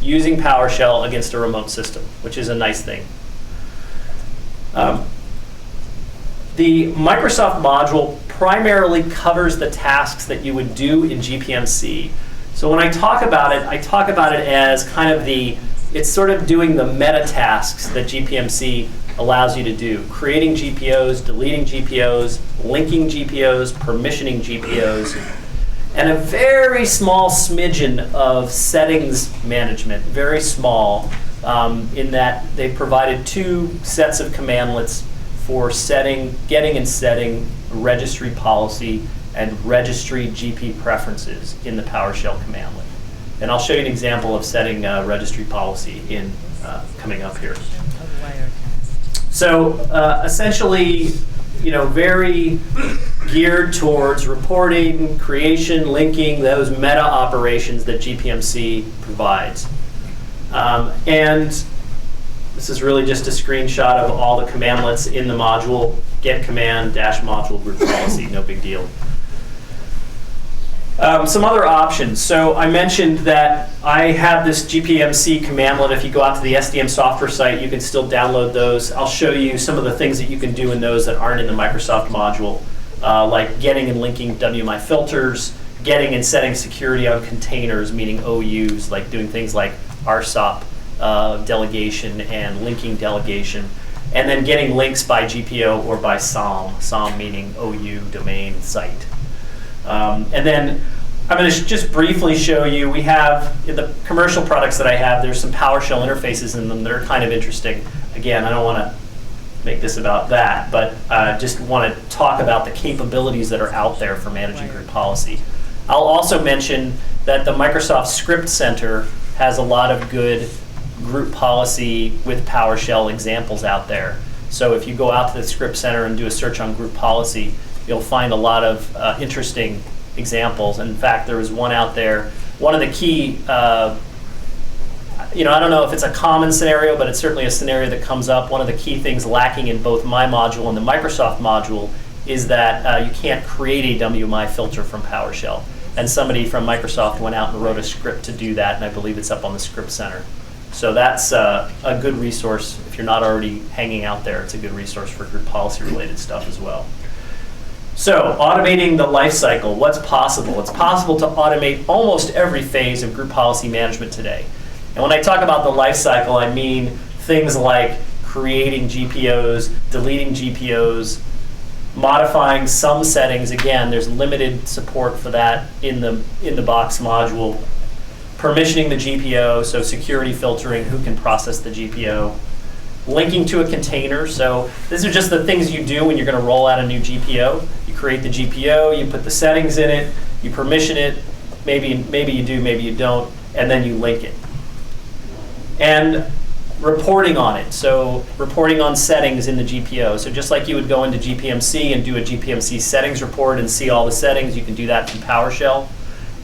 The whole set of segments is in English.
using PowerShell against a remote system, which is a nice thing. The Microsoft module primarily covers the tasks that you would do in GPMC. So when I talk about it as kind of it's sort of doing the meta tasks that GPMC allows you to do. Creating GPOs, deleting GPOs, linking GPOs, permissioning GPOs, and a very small smidgen of settings management, very small, in that they provided 2 sets of commandlets for getting and setting registry policy and registry GP preferences in the PowerShell commandlet. And I'll show you an example of setting registry policy coming up here. So essentially, very geared towards reporting, creation, linking, those meta operations that GPMC provides. And this is really just a screenshot of all the commandlets in the module. Get command, dash module, group policy, no big deal. Some other options. So I mentioned that I have this GPMC commandlet. If you go out to the SDM software site, you can still download those. I'll show you some of the things that you can do in those that aren't in the Microsoft module, like getting and linking WMI filters, getting and setting security on containers, meaning OUs, like doing things like RSOP delegation and linking delegation, and then getting links by GPO or by SOM meaning OU, domain, site. And then I'm going to just briefly show you, we have, in the commercial products that I have, there's some PowerShell interfaces in them that are kind of interesting. Again, I don't want to make this about that, but just want to talk about the capabilities that are out there for managing group policy. I'll also mention that the Microsoft Script Center has a lot of good group policy with PowerShell examples out there. So if you go out to the Script Center and do a search on group policy, you'll find a lot of interesting examples. In fact, there was one out there. One of the key, I don't know if it's a common scenario, but it's certainly a scenario that comes up. One of the key things lacking in both my module and the Microsoft module is that you can't create a WMI filter from PowerShell. And somebody from Microsoft went out and wrote a script to do that, and I believe it's up on the Script Center. So that's a good resource. If you're not already hanging out there, it's a good resource for group policy related stuff as well. So, automating the life cycle, what's possible? It's possible to automate almost every phase of group policy management today. And when I talk about the life cycle, I mean things like creating GPOs, deleting GPOs, modifying some settings. Again, there's limited support for that in the box module. Permissioning the GPO, so security filtering, who can process the GPO. Linking to a container, so these are just the things you do when you're going to roll out a new GPO. You create the GPO, you put the settings in it, you permission it, maybe you do, maybe you don't, and then you link it. And reporting on it, so reporting on settings in the GPO. So just like you would go into GPMC and do a GPMC settings report and see all the settings, you can do that from PowerShell.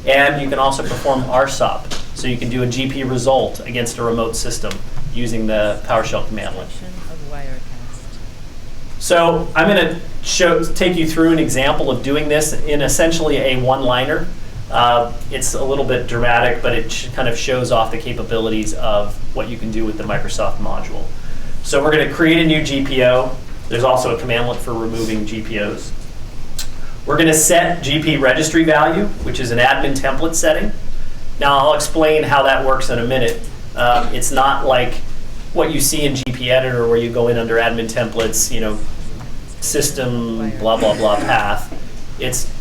And you can also perform RSOP, so you can do a GP result against a remote system using the PowerShell commandlet. So I'm going to take you through an example of doing this in essentially a one-liner. It's a little bit dramatic, but it kind of shows off the capabilities of what you can do with the Microsoft module. So we're going to create a new GPO. There's also a commandlet for removing GPOs. We're going to set GP registry value, which is an admin template setting. Now I'll explain how that works in a minute. It's not like what you see in GP Editor where you go in under admin templates, system, blah, blah, blah, path. It's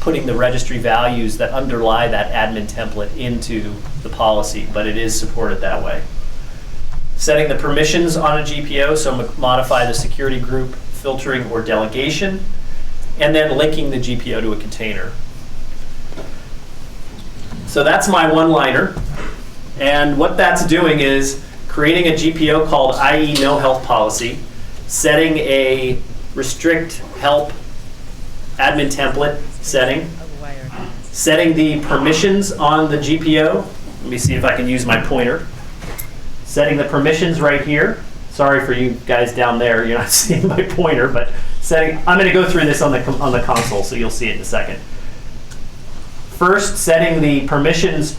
putting the registry values that underlie that admin template into the policy, but it is supported that way. Setting the permissions on a GPO, so modify the security group, filtering, or delegation, and then linking the GPO to a container. So that's my one-liner. And what that's doing is creating a GPO called IE no health policy, setting a restrict help admin template setting, setting the permissions on the GPO. Let me see if I can use my pointer. Setting the permissions right here. Sorry for you guys down there, you're not seeing my pointer, but I'm going to go through this on the console, so you'll see it in a second. First, setting the permissions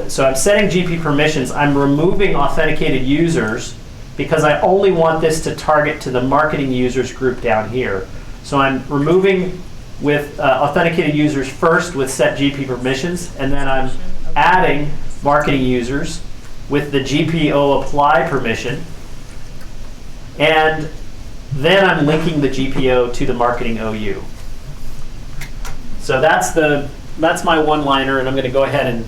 so I'm setting GP permissions. I'm removing authenticated users because I only want this to target to the marketing users group down here. So I'm removing with authenticated users first with set GP permissions, and then I'm adding marketing users with the GPO apply permission, and then I'm linking the GPO to the marketing OU. So that's my one-liner, and I'm going to go ahead and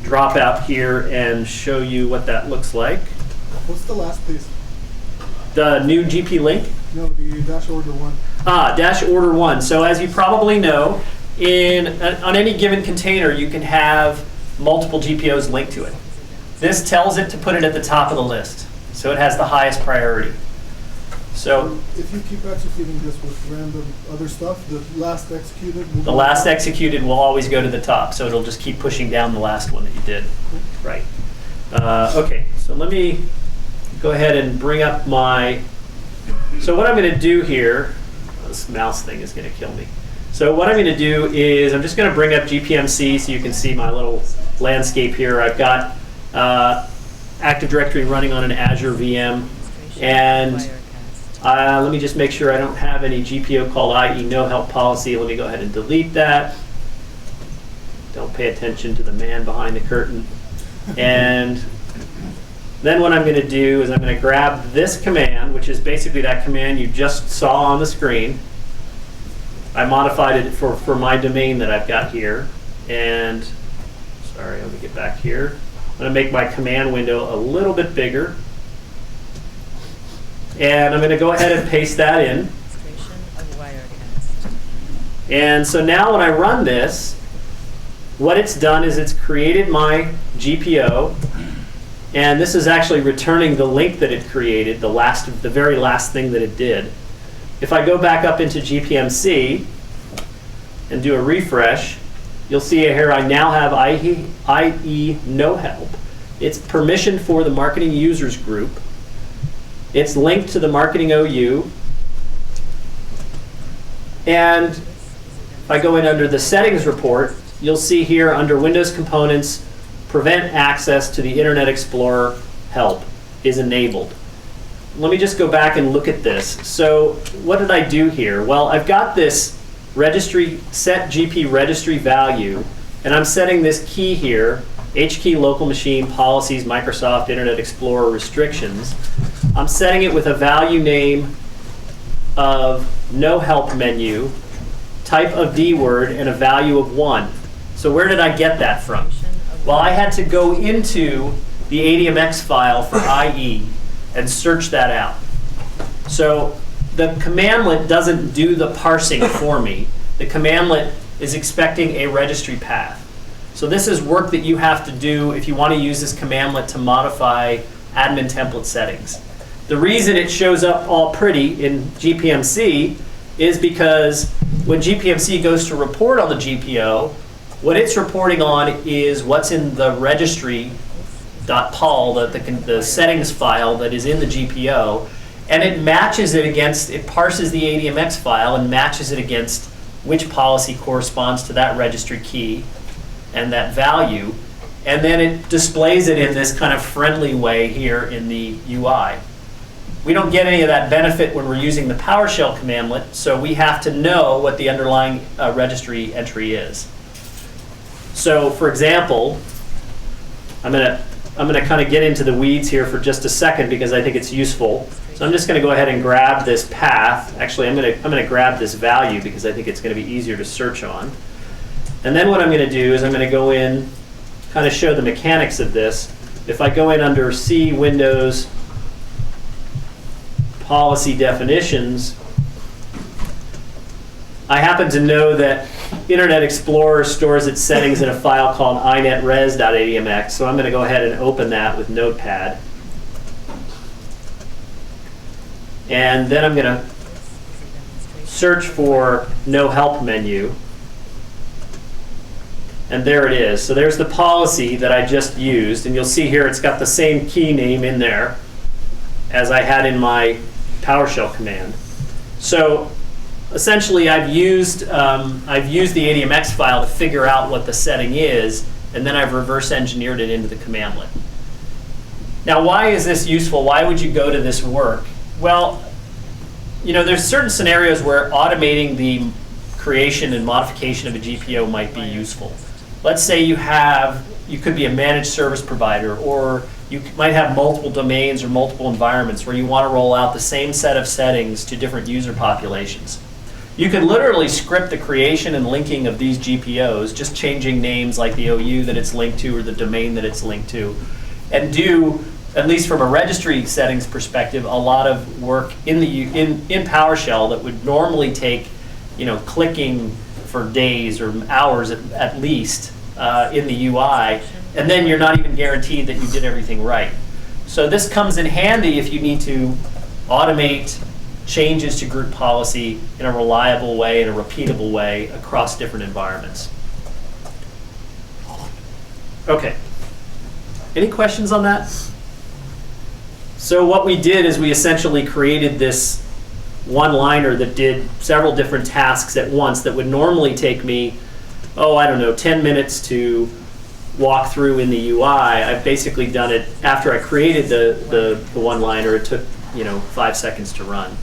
drop out here and show you what that looks like. What's the last piece? The new GP link? No, the dash order one. Dash order one. So as you probably know, on any given container, you can have multiple GPOs linked to it. This tells it to put it at the top of the list, so it has the highest priority. So if you keep executing this with random other stuff, the last executed will the last executed will always go to the top, so it'll just keep pushing down the last one that you did. Right. Okay, so let me go ahead and bring up so what I'm going to do here, this mouse thing is going to kill me. So what I'm going to do is I'm just going to bring up GPMC so you can see my little landscape here. I've got Active Directory running on an Azure VM, and let me just make sure I don't have any GPO called IE no help policy. Let me go ahead and delete that. Don't pay attention to the man behind the curtain. And then what I'm going to do is I'm going to grab this command, which is basically that command you just saw on the screen. I modified it for my domain that I've got here. And sorry, let me get back here. I'm going to make my command window a little bit bigger. And I'm going to go ahead and paste that in. And so now when I run this, what it's done is it's created my GPO. And this is actually returning the link that it created, the very last thing that it did. If I go back up into GPMC and do a refresh, you'll see here I now have IE no help. It's permissioned for the marketing users group. It's linked to the marketing OU. And if I go in under the settings report, you'll see here under Windows Components, prevent access to the Internet Explorer help is enabled. Let me just go back and look at this. So what did I do here? Well, I've got this registry, set GP registry value, and I'm setting this key here, HKey local machine policies, Microsoft Internet Explorer restrictions. I'm setting it with a value name of no help menu, type of D word, and a value of 1. So where did I get that from? Well, I had to go into the ADMX file for IE and search that out. So the commandlet doesn't do the parsing for me. The commandlet is expecting a registry path. So this is work that you have to do if you want to use this commandlet to modify admin template settings. The reason it shows up all pretty in GPMC is because when GPMC goes to report on the GPO, what it's reporting on is what's in the registry.pol, the settings file that is in the GPO, and it matches it against, it parses the ADMX file and matches it against which policy corresponds to that registry key and that value, and then it displays it in this kind of friendly way here in the UI. We don't get any of that benefit when we're using the PowerShell commandlet, so we have to know what the underlying registry entry is. So, for example, I'm gonna kind of get into the weeds here for just a second because I think it's useful. So I'm just going to go ahead and grab this path. Actually, I'm going to grab this value because I think it's going to be easier to search on. And then what I'm going to do is I'm going to go in, kind of show the mechanics of this. If I go in under C, Windows, Policy Definitions, I happen to know that Internet Explorer stores its settings in a file called inetres.admx, so I'm going to go ahead and open that with Notepad. And then I'm going to search for no help menu. And there it is. So there's the policy that I just used, and you'll see here it's got the same key name in there as I had in my PowerShell command. So essentially, I've used the ADMX file to figure out what the setting is, and then I've reverse engineered it into the commandlet. Now, why is this useful? Why would you go to this work? Well, there's certain scenarios where automating the creation and modification of a GPO might be useful. Let's say you could be a managed service provider, or you might have multiple domains or multiple environments where you want to roll out the same set of settings to different user populations. You could literally script the creation and linking of these GPOs, just changing names like the OU that it's linked to or the domain that it's linked to, and do, at least from a registry settings perspective, a lot of work in PowerShell that would normally take clicking for days or hours at least in the UI, and then you're not even guaranteed that you did everything right. So this comes in handy if you need to automate changes to group policy in a reliable way, in a repeatable way across different environments. Okay. Any questions on that? So what we did is we essentially created this one-liner that did several different tasks at once that would normally take me, 10 minutes to walk through in the UI. I've basically done it after I created the one-liner. It took 5 seconds to run.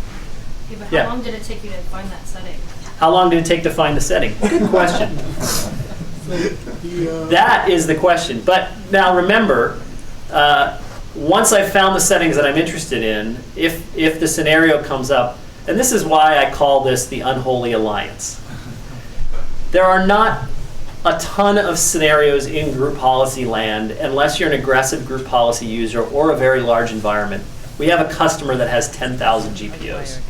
Yeah, but how long did it take you to find that setting? How long did it take to find the setting? Good question. That is the question. But now remember, once I've found the settings that I'm interested in, if the scenario comes up, and this is why I call this the unholy alliance. There are not a ton of scenarios in group policy land unless you're an aggressive group policy user or a very large environment. We have a customer that has 10,000 GPOs.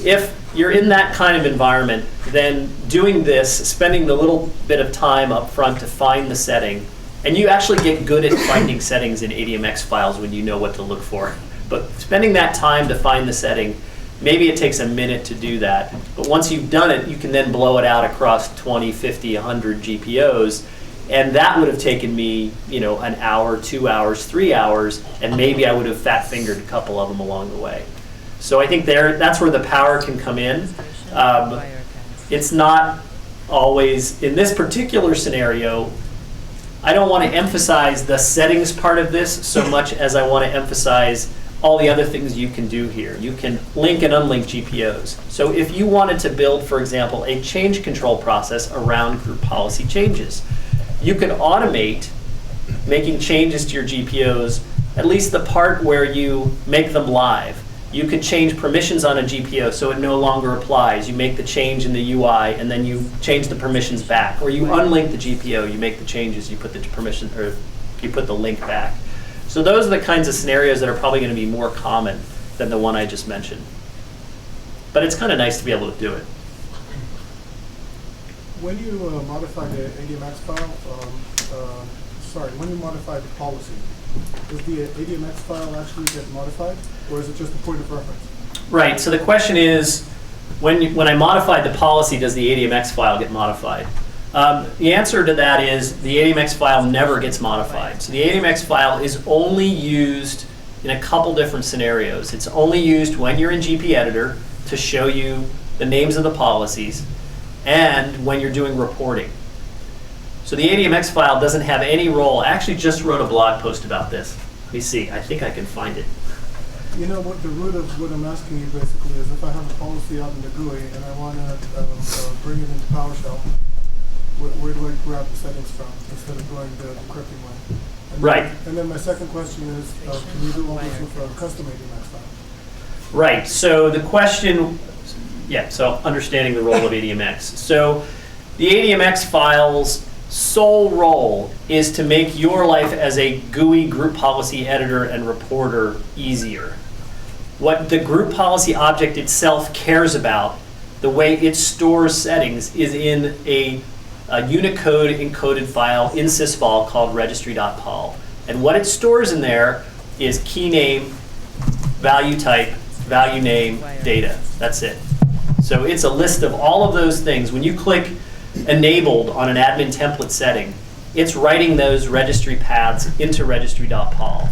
If you're in that kind of environment, then doing this, spending the little bit of time up front to find the setting, and you actually get good at finding settings in ADMX files when you know what to look for. But spending that time to find the setting, maybe it takes a minute to do that. But once you've done it, you can then blow it out across 20, 50, 100 GPOs. And that would have taken me, an hour, 2 hours, 3 hours, and maybe I would have fat-fingered a couple of them along the way. So I think that's where the power can come in. It's not always, in this particular scenario, I don't want to emphasize the settings part of this so much as I want to emphasize all the other things you can do here. You can link and unlink GPOs. So if you wanted to build, for example, a change control process around group policy changes, you could automate making changes to your GPOs, at least the part where you make them live. You could change permissions on a GPO so it no longer applies. You make the change in the UI and then you change the permissions back. Or you unlink the GPO, you make the changes, you put the permission, or you put the link back. So those are the kinds of scenarios that are probably going to be more common than the one I just mentioned. But it's kind of nice to be able to do it. When you modify the ADMX file, when you modify the policy, does the ADMX file actually get modified, or is it just a point of reference? Right, so the question is, when I modified the policy, does the ADMX file get modified? The answer to that is the ADMX file never gets modified. So the ADMX file is only used in a couple different scenarios. It's only used when you're in GP Editor to show you the names of the policies and when you're doing reporting. So the ADMX file doesn't have any role. I actually just wrote a blog post about this. Let me see, I think I can find it. You know what the root of what I'm asking you basically is, if I have a policy out in the GUI and I want to bring it into PowerShell, where do I grab the settings from instead of going the encrypting way? Right. And then my second question is, can you do all this with a custom ADMX file? Right, so the question, so understanding the role of ADMX. So the ADMX file's sole role is to make your life as a GUI group policy editor and reporter easier. What the group policy object itself cares about, the way it stores settings, is in a Unicode encoded file in sysvol called registry.pol. And what it stores in there is key name, value type, value name, data. That's it. So it's a list of all of those things. When you click enabled on an admin template setting, it's writing those registry paths into registry.pol.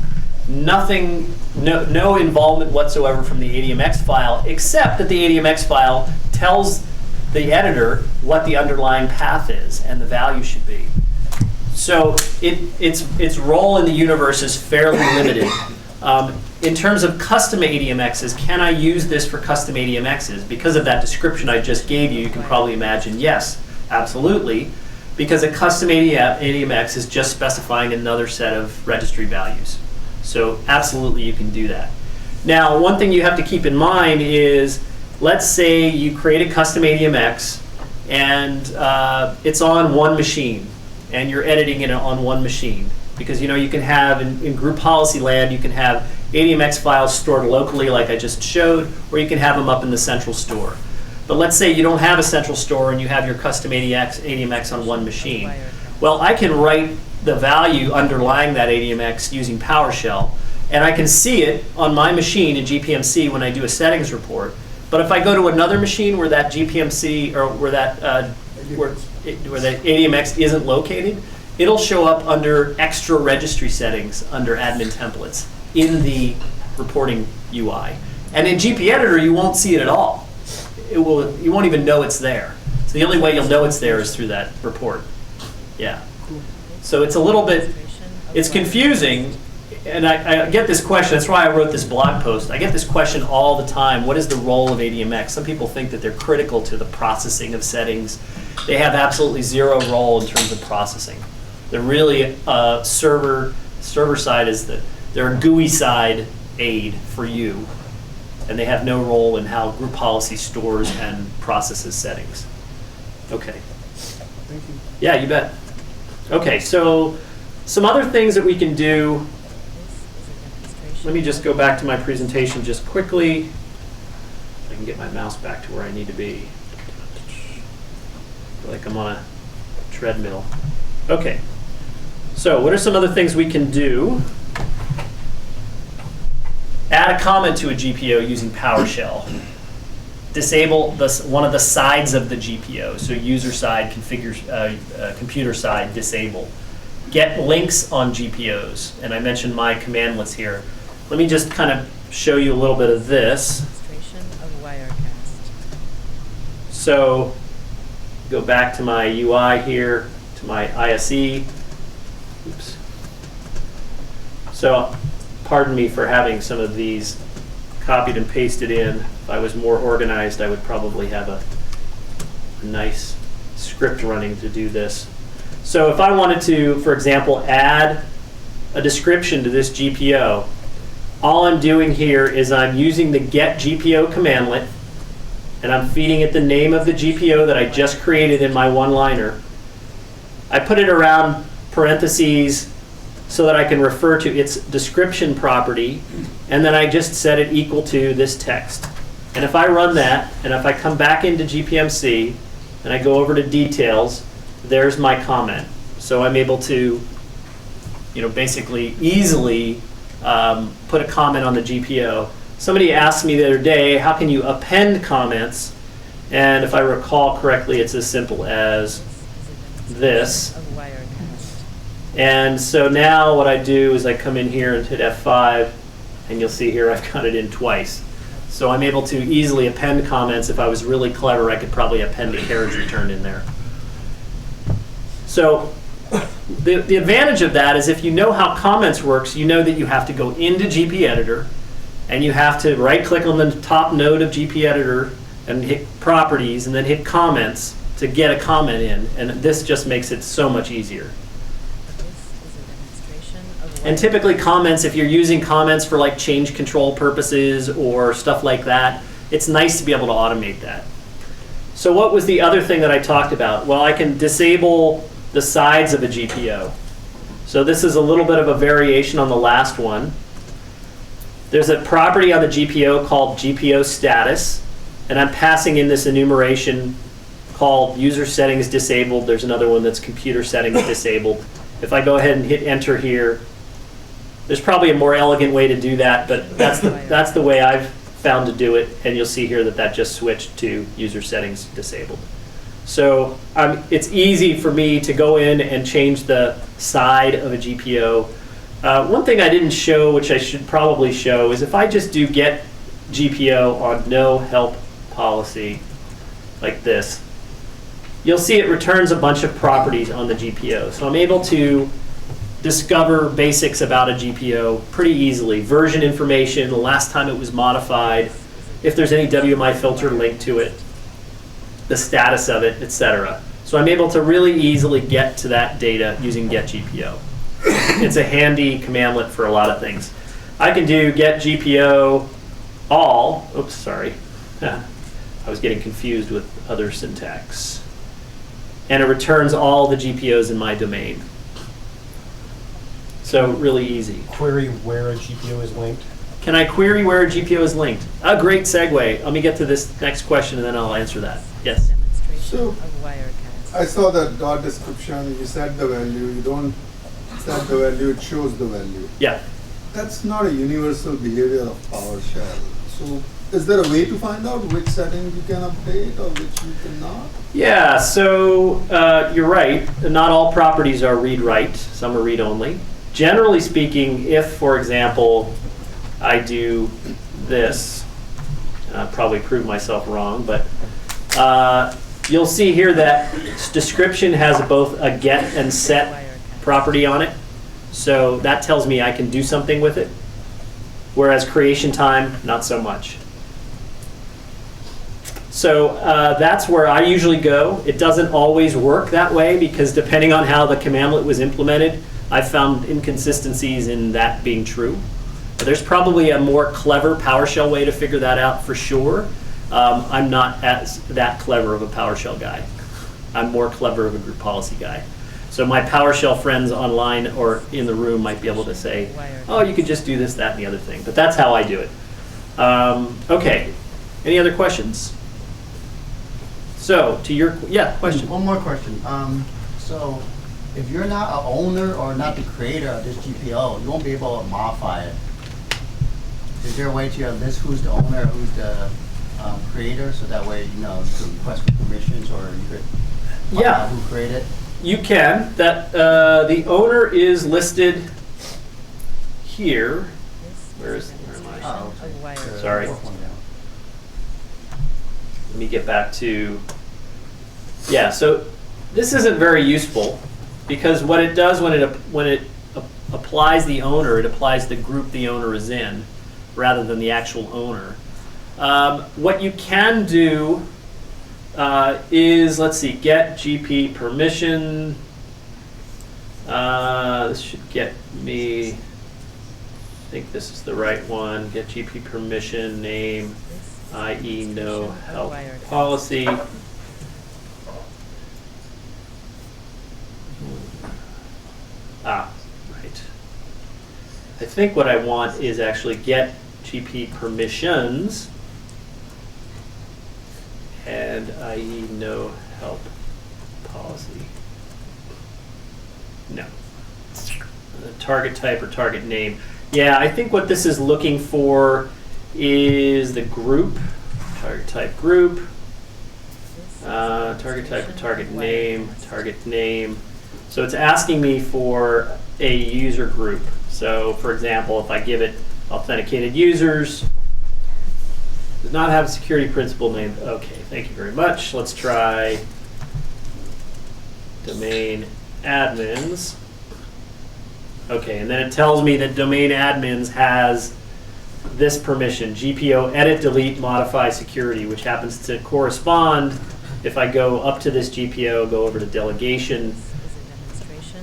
Nothing, no involvement whatsoever from the ADMX file, except that the ADMX file tells the editor what the underlying path is and the value should be. So its role in the universe is fairly limited. In terms of custom ADMXs, can I use this for custom ADMXs? Because of that description I just gave you, you can probably imagine yes, absolutely. Because a custom ADMX is just specifying another set of registry values. So absolutely you can do that. Now, one thing you have to keep in mind is, let's say you create a custom ADMX and it's on one machine and you're editing it on one machine. Because you can have, in group policy land, you can have ADMX files stored locally like I just showed, or you can have them up in the central store. But let's say you don't have a central store and you have your custom ADMX on one machine. Well, I can write the value underlying that ADMX using PowerShell, and I can see it on my machine in GPMC when I do a settings report. But if I go to another machine where that GPMC, or where that ADMX isn't located, it'll show up under extra registry settings under admin templates in the reporting UI. And in GP Editor, you won't see it at all. You won't even know it's there. So the only way you'll know it's there is through that report. Yeah. So it's a little bit, it's confusing, and I get this question, that's why I wrote this blog post. I get this question all the time, what is the role of ADMX? Some people think that they're critical to the processing of settings. They have absolutely zero role in terms of processing. They're really server side they're a GUI side aid for you, and they have no role in how group policy stores and processes settings. Okay. Thank you. Yeah, you bet. Okay, so some other things that we can do. Let me just go back to my presentation just quickly. I can get my mouse back to where I need to be. I feel like I'm on a treadmill. Okay. So what are some other things we can do? Add a comment to a GPO using PowerShell. Disable one of the sides of the GPO, so user side, computer side, disable. Get links on GPOs, and I mentioned my commandlets here. Let me just kind of show you a little bit of this. So go back to my UI here, to my ISE. Oops. So pardon me for having some of these copied and pasted in. If I was more organized, I would probably have a nice script running to do this. So if I wanted to, for example, add a description to this GPO, all I'm doing here is I'm using the get GPO commandlet, and I'm feeding it the name of the GPO that I just created in my one-liner. I put it around parentheses so that I can refer to its description property, and then I just set it equal to this text. And if I run that, and if I come back into GPMC, and I go over to details, there's my comment. So I'm able to, basically easily put a comment on the GPO. Somebody asked me the other day, how can you append comments? And if I recall correctly, it's as simple as this. And so now what I do is I come in here and hit F5, and you'll see here I've got it in twice. So I'm able to easily append comments. If I was really clever, I could probably append a carriage return in there. So the advantage of that is if you know how comments works, you know that you have to go into GP Editor, and you have to right-click on the top node of GP Editor and hit Properties, and then hit Comments to get a comment in. And this just makes it so much easier. And typically comments, if you're using comments for like change control purposes or stuff like that, it's nice to be able to automate that. So what was the other thing that I talked about? Well, I can disable the sides of a GPO. So this is a little bit of a variation on the last one. There's a property on the GPO called GPO status, and I'm passing in this enumeration called user settings disabled. There's another one that's computer settings disabled. If I go ahead and hit enter here, there's probably a more elegant way to do that, but that's the way I've found to do it, and you'll see here that just switched to user settings disabled. So it's easy for me to go in and change the side of a GPO. One thing I didn't show, which I should probably show, is if I just do get GPO on no help policy like this, you'll see it returns a bunch of properties on the GPO. So I'm able to discover basics about a GPO pretty easily. Version information, the last time it was modified, if there's any WMI filter linked to it, the status of it, etc. So I'm able to really easily get to that data using get GPO. It's a handy commandlet for a lot of things. I can do get GPO all. Oops, sorry. I was getting confused with other syntax. And it returns all the GPOs in my domain. So really easy. Query where a GPO is linked. Can I query where a GPO is linked? A great segue. Let me get to this next question and then I'll answer that. Yes? So, I saw that dot description, you set the value, you don't set the value, it shows the value. Yeah. That's not a universal behavior of PowerShell. So, is there a way to find out which settings you can update or which you cannot? Yeah, so you're right. Not all properties are read-write. Some are read-only. Generally speaking, if, for example, I do this, and I'll probably prove myself wrong, but you'll see here that description has both a get and set property on it. So that tells me I can do something with it. Whereas creation time, not so much. So that's where I usually go. It doesn't always work that way because depending on how the commandlet was implemented, I've found inconsistencies in that being true. There's probably a more clever PowerShell way to figure that out for sure. I'm not that clever of a PowerShell guy. I'm more clever of a group policy guy. So my PowerShell friends online or in the room might be able to say, oh, you could just do this, that, and the other thing. But that's how I do it. Okay, any other questions? So to your, yeah, question. One more question. So if you're not an owner or not the creator of this GPO, you won't be able to modify it. Is there a way to list who's the owner, who's the creator, so that way you know you could request for permissions or you could find out who created it? You can. That the owner is listed here. Where am I? Oh, okay. Sorry. Fourth one down. Let me get back to, yeah, so this isn't very useful because what it does when it applies the owner, it applies the group the owner is in rather than the actual owner. What you can do is, let's see, get GP permission. This should get me, I think this is the right one, get GP permission, name, i.e. no help policy. Ah, right. I think what I want is actually get GP permissions and i.e. no help policy. No. Target type or target name. Yeah, I think what this is looking for is the group, target type group, target type or target name. So it's asking me for a user group. So for example, if I give it authenticated users, does not have a security principal name. Okay, thank you very much. Let's try domain admins. Okay, and then it tells me that domain admins has this permission, GPO edit, delete, modify security, which happens to correspond, if I go up to this GPO, go over to delegation,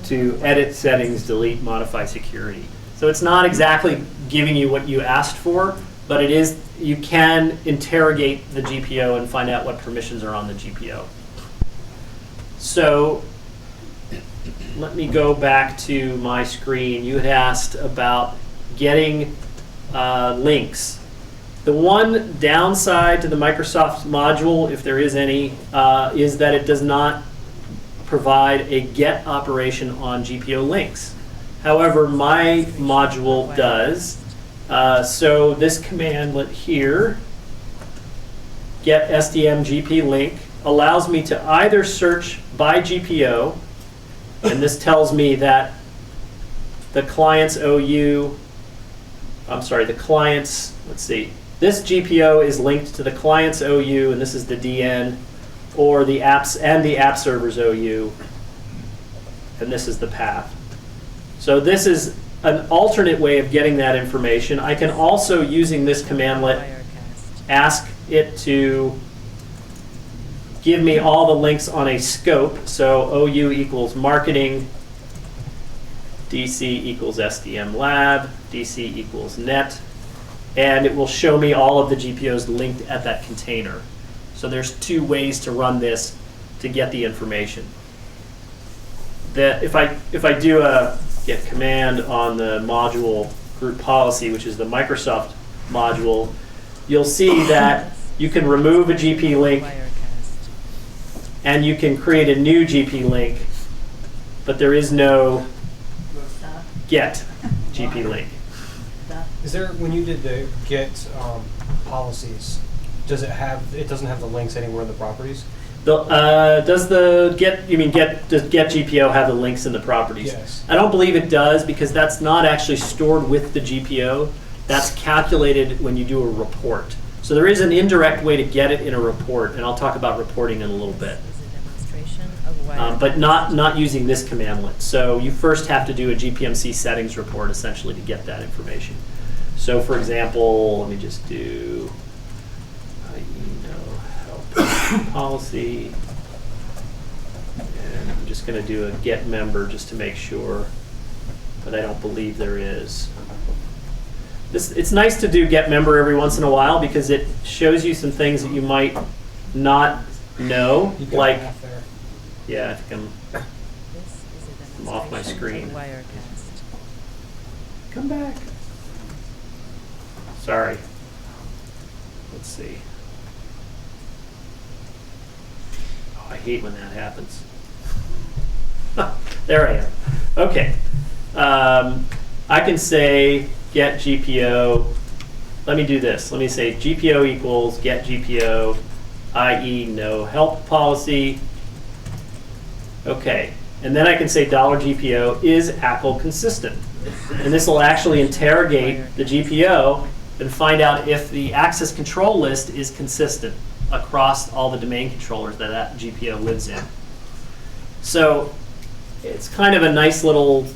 to edit settings, delete, modify security. So it's not exactly giving you what you asked for, but it is, you can interrogate the GPO and find out what permissions are on the GPO. So let me go back to my screen. You had asked about getting links. The one downside to the Microsoft module, if there is any, is that it does not provide a get operation on GPO links. However, my module does. So this commandlet here, get SDM GP link, allows me to either search by GPO, and this tells me that the client's OU, the client's, let's see, this GPO is linked to the client's OU, and this is the DN. or the apps and the app servers OU, and this is the path. So this is an alternate way of getting that information. I can also, using this commandlet, ask it to give me all the links on a scope. So OU equals marketing, DC equals SDM lab, DC equals net, and it will show me all of the GPOs linked at that container. So there's two ways to run this to get the information. That if I do a get command on the module group policy, which is the Microsoft module, you'll see that you can remove a GP link and you can create a new GP link, but there is no get GP link. Is there, when you did the get policies, doesn't have the links anywhere in the properties? Does get GPO have the links in the properties? Yes. I don't believe it does, because that's not actually stored with the GPO. That's calculated when you do a report. So there is an indirect way to get it in a report, and I'll talk about reporting in a little bit. But not using this commandlet. So you first have to do a GPMC settings report, essentially, to get that information. So for example, let me just do help policy, and I'm just going to do a get member just to make sure, but I don't believe there is. It's nice to do get member every once in a while, because it shows you some things that you might not know, You got like, half there. yeah, I think I'm off my screen. Come back. Sorry. Let's see. Oh, I hate when that happens. There I am. Okay. I can say get GPO. Let me do this. Let me say GPO equals get GPO, i.e. no help policy. Okay. And then I can say $GPO is ACL consistent. And this will actually interrogate the GPO and find out if the access control list is consistent across all the domain controllers that GPO lives in. So it's kind of a nice little,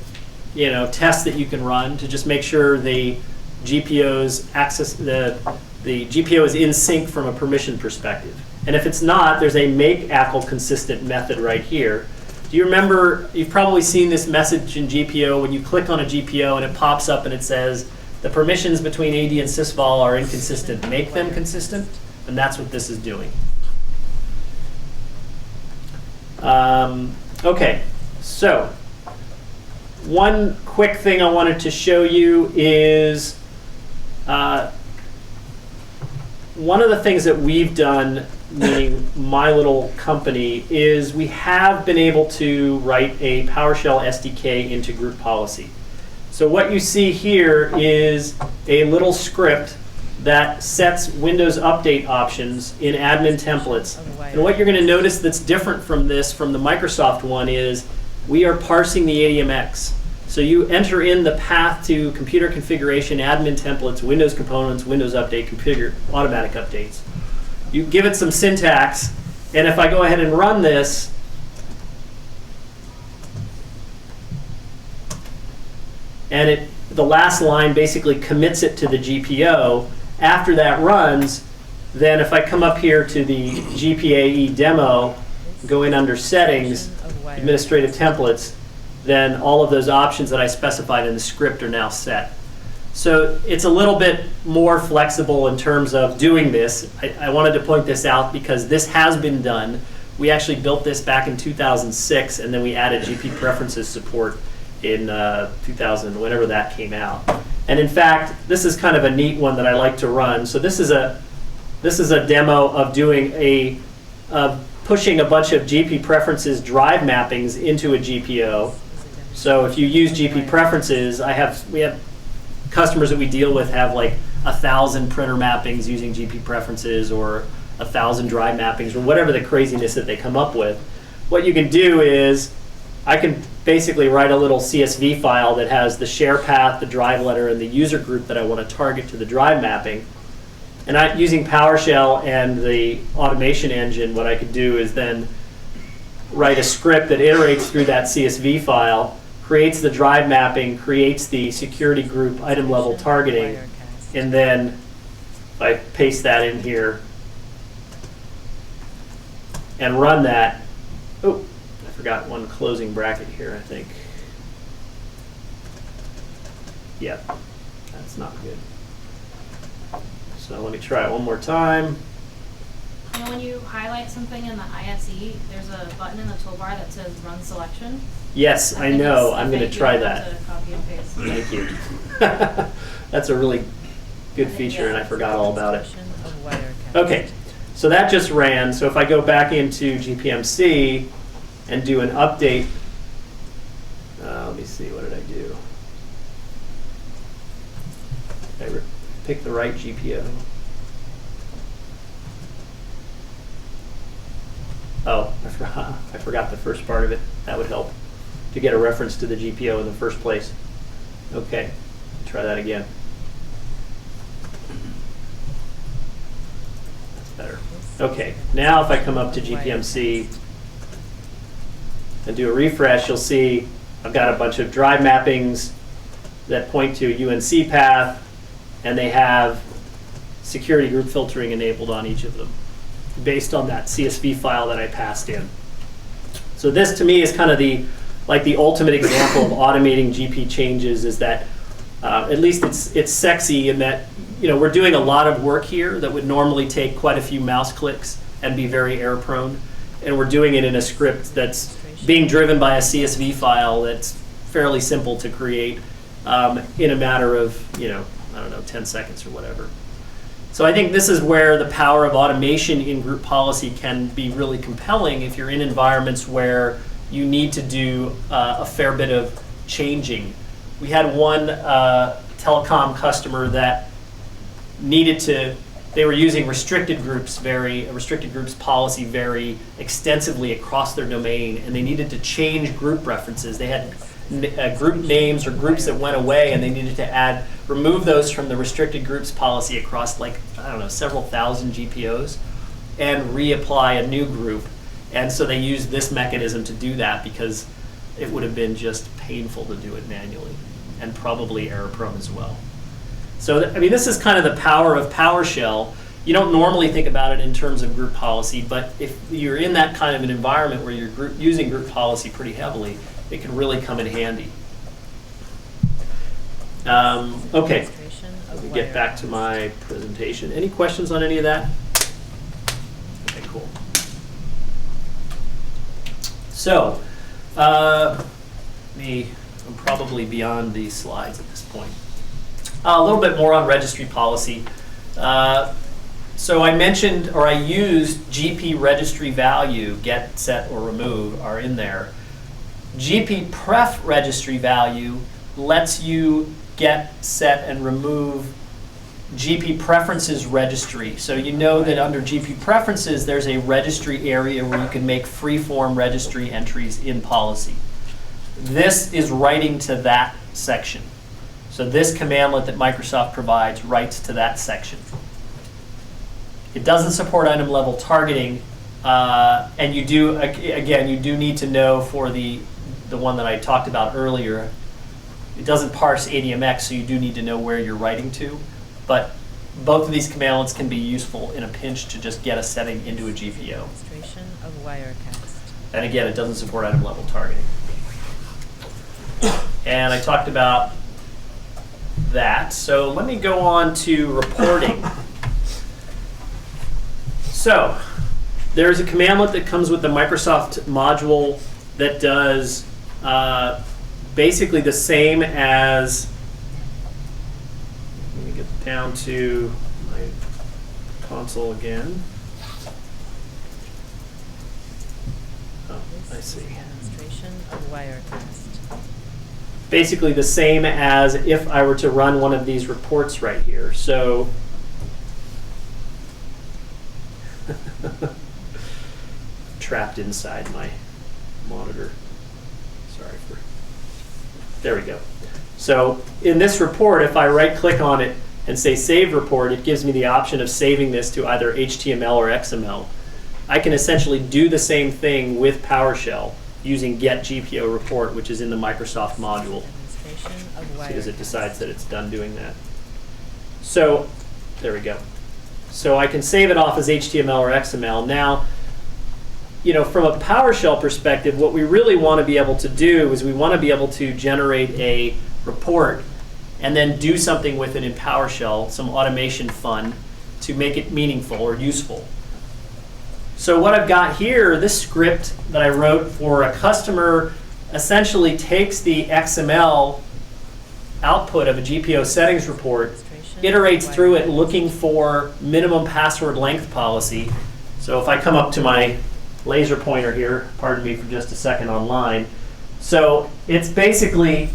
test that you can run to just make sure the GPO's access, the GPO is in sync from a permission perspective. And if it's not, there's a make ACL consistent method right here. Do you remember, you've probably seen this message in GPO when you click on a GPO and it pops up and it says, the permissions between AD and sysvol are inconsistent. Make them consistent. And that's what this is doing. Okay, so one quick thing I wanted to show you is one of the things that we've done, meaning my little company, is we have been able to write a PowerShell SDK into group policy. So what you see here is a little script that sets Windows Update options in admin templates. And what you're going to notice that's different from this, from the Microsoft one, is we are parsing the ADMX. So you enter in the path to computer configuration, admin templates, Windows components, Windows Update, configure automatic updates. You give it some syntax, and if I go ahead and run this, and the last line basically commits it to the GPO. After that runs, then if I come up here to the GPAE demo, go in under settings, administrative templates, then all of those options that I specified in the script are now set. So it's a little bit more flexible in terms of doing this. I wanted to point this out because this has been done. We actually built this back in 2006, and then we added GP preferences support in 2000, whenever that came out. And in fact, this is kind of a neat one that I like to run. So this is a demo of doing pushing a bunch of GP preferences drive mappings into a GPO. So if you use GP preferences, we have customers that we deal with have like 1,000 printer mappings using GP preferences, or 1,000 drive mappings, or whatever the craziness that they come up with. What you can do is, I can basically write a little CSV file that has the share path, the drive letter, and the user group that I want to target to the drive mapping. And using PowerShell and the automation engine, what I could do is then write a script that iterates through that CSV file, creates the drive mapping, creates the security group item level targeting, and then if I paste that in here and run that, oh, I forgot one closing bracket here, I think. Yep, that's not good. So let me try it one more time. You know, when you highlight something in the ISE, there's a button in the toolbar that says Run Selection. Yes, I know. I'm going to try that. To copy and paste. Thank you. That's a really good feature, and I forgot all about it. Okay, so that just ran. So if I go back into GPMC and do an update, let me see, what did I do? I picked the right GPO. Oh, I forgot the first part of it. That would help to get a reference to the GPO in the first place. Okay, try that again. That's better. Okay, now if I come up to GPMC and do a refresh, you'll see I've got a bunch of drive mappings that point to a UNC path, and they have security group filtering enabled on each of them based on that CSV file that I passed in. So this to me is kind of the ultimate example of automating GP changes, is that at least it's sexy in that, you know, we're doing a lot of work here that would normally take quite a few mouse clicks and be very error prone, and we're doing it in a script that's being driven by a CSV file that's fairly simple to create in a matter of, you know, I don't know, 10 seconds or whatever. So I think this is where the power of automation in group policy can be really compelling if you're in environments where you need to do a fair bit of changing. We had one telecom customer that needed to, they were using restricted groups policy very extensively across their domain, and they needed to change group references. They had group names or groups that went away, and they needed to remove those from the restricted groups policy across, like, I don't know, several thousand GPOs, and reapply a new group. And so they used this mechanism to do that because it would have been just painful to do it manually and probably error prone as well. So, I mean, this is kind of the power of PowerShell. You don't normally think about it in terms of group policy, but if you're in that kind of an environment where you're using group policy pretty heavily, it can really come in handy. Okay, let me get back to my presentation. Any questions on any of that? Okay, cool. So, I'm probably beyond these slides at this point. A little bit more on registry policy. So I mentioned, or I used GP registry value, get, set, or remove are in there. GP pref registry value lets you get, set, and remove GP preferences registry. So you know that under GP preferences, there's a registry area where you can make free-form registry entries in policy. This is writing to that section. So this commandlet that Microsoft provides writes to that section. It doesn't support item level targeting, and you do, again, you do need to know for the one that I talked about earlier, it doesn't parse ADMX, so you do need to know where you're writing to. But both of these commandlets can be useful in a pinch to just get a setting into a GPO. Of Wirecast. And again, it doesn't support item level targeting. And I talked about that. So let me go on to reporting. So there's a commandlet that comes with the Microsoft module that does basically the same as, let me get down to my console again. Oh, I see. Demonstration of Wirecast. Basically the same as if I were to run one of these reports right here. So trapped inside my monitor. Sorry for. There we go. So in this report, if I right-click on it and say save report, it gives me the option of saving this to either HTML or XML. I can essentially do the same thing with PowerShell using get GPO report, which is in the Microsoft module, Demonstration of as soon as it Wirecast. decides that it's done doing that. So there we go. So I can save it off as HTML or XML. Now, from a PowerShell perspective, what we really want to be able to do is we want to be able to generate a report and then do something with it in PowerShell, some automation fun, to make it meaningful or useful. So what I've got here, this script that I wrote for a customer essentially takes the XML output of a GPO settings report, iterates through it looking for minimum password length policy. So if I come up to my laser pointer here, pardon me for just a second online. So it's basically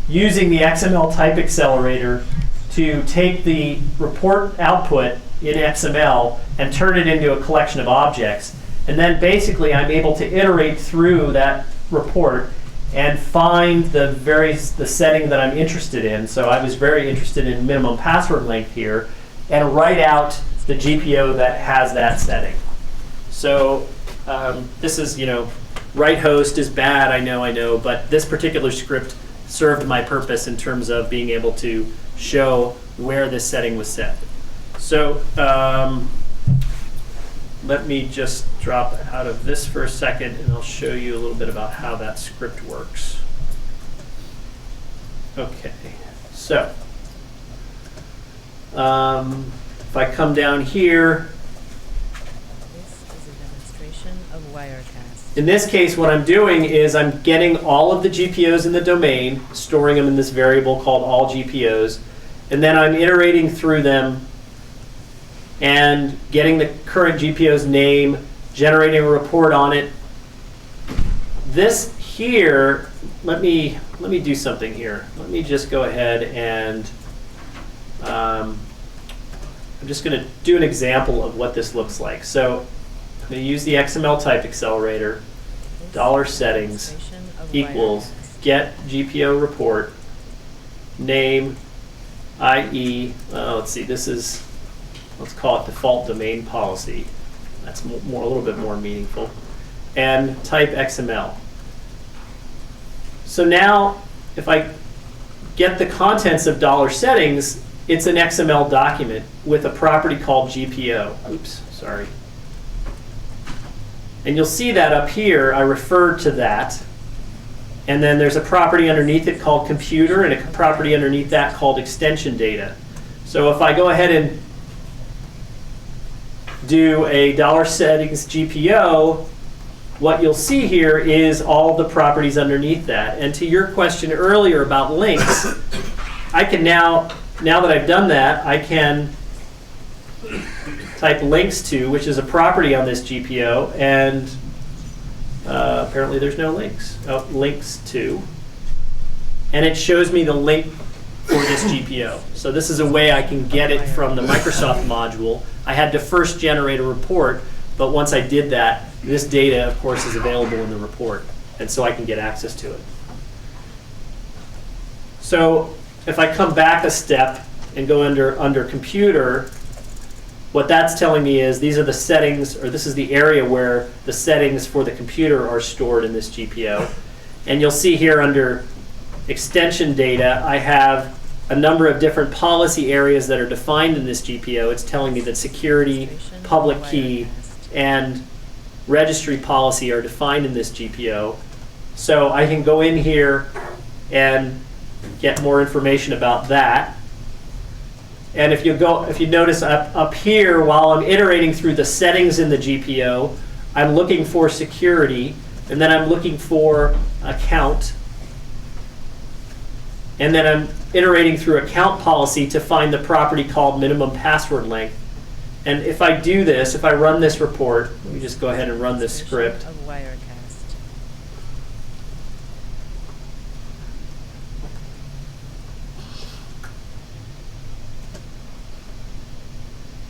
using the XML type accelerator to take the report output in XML and turn it into a collection of objects. And then basically I'm able to iterate through that report and find the setting that I'm interested in. So I was very interested in minimum password length here, and write out the GPO that has that setting. So this is, write host is bad, I know, but this particular script served my purpose in terms of being able to show where this setting was set. So let me just drop out of this for a second, and I'll show you a little bit about how that script works. Okay, so if I come down here, This is a demonstration of Wirecast. in this case, what I'm doing is I'm getting all of the GPOs in the domain, storing them in this variable called all GPOs, and then I'm iterating through them and getting the current GPO's name, generating a report on it. This here, let me do something here. Let me just go ahead and I'm just going to do an example of what this looks like. So I'm going to use the XML type accelerator. $settings Demonstration of equals Wirecast. get GPO report name, i.e. Let's see, this is, let's call it default domain policy. That's a little bit more meaningful. And type XML. So now, if I get the contents of $settings, it's an XML document with a property called GPO. Oops, sorry. And you'll see that up here, I referred to that. And then there's a property underneath it called computer, and a property underneath that called extension data. So if I go ahead and do a $settings GPO, what you'll see here is all the properties underneath that. And to your question earlier about links, I can now that I've done that, I can type links to, which is a property on this GPO, and apparently there's no links. Oh, links to. And it shows me the link for this GPO. So this is a way I can get it from the Microsoft module. I had to first generate a report, but once I did that, this data, of course, is available in the report, and so I can get access to it. So if I come back a step and go under computer, what that's telling me is these are the settings, or this is the area where the settings for the computer are stored in this GPO. And you'll see here under extension data, I have a number of different policy areas that are defined in this GPO. It's telling me that security, public key, and registry policy are defined in this GPO. So I can go in here and get more information about that. And if you notice up here, while I'm iterating through the settings in the GPO, I'm looking for security, and then I'm looking for account, and then I'm iterating through account policy to find the property called minimum password length. And if I do this, if I run this report, let me just go ahead and run this script. Of Wirecast.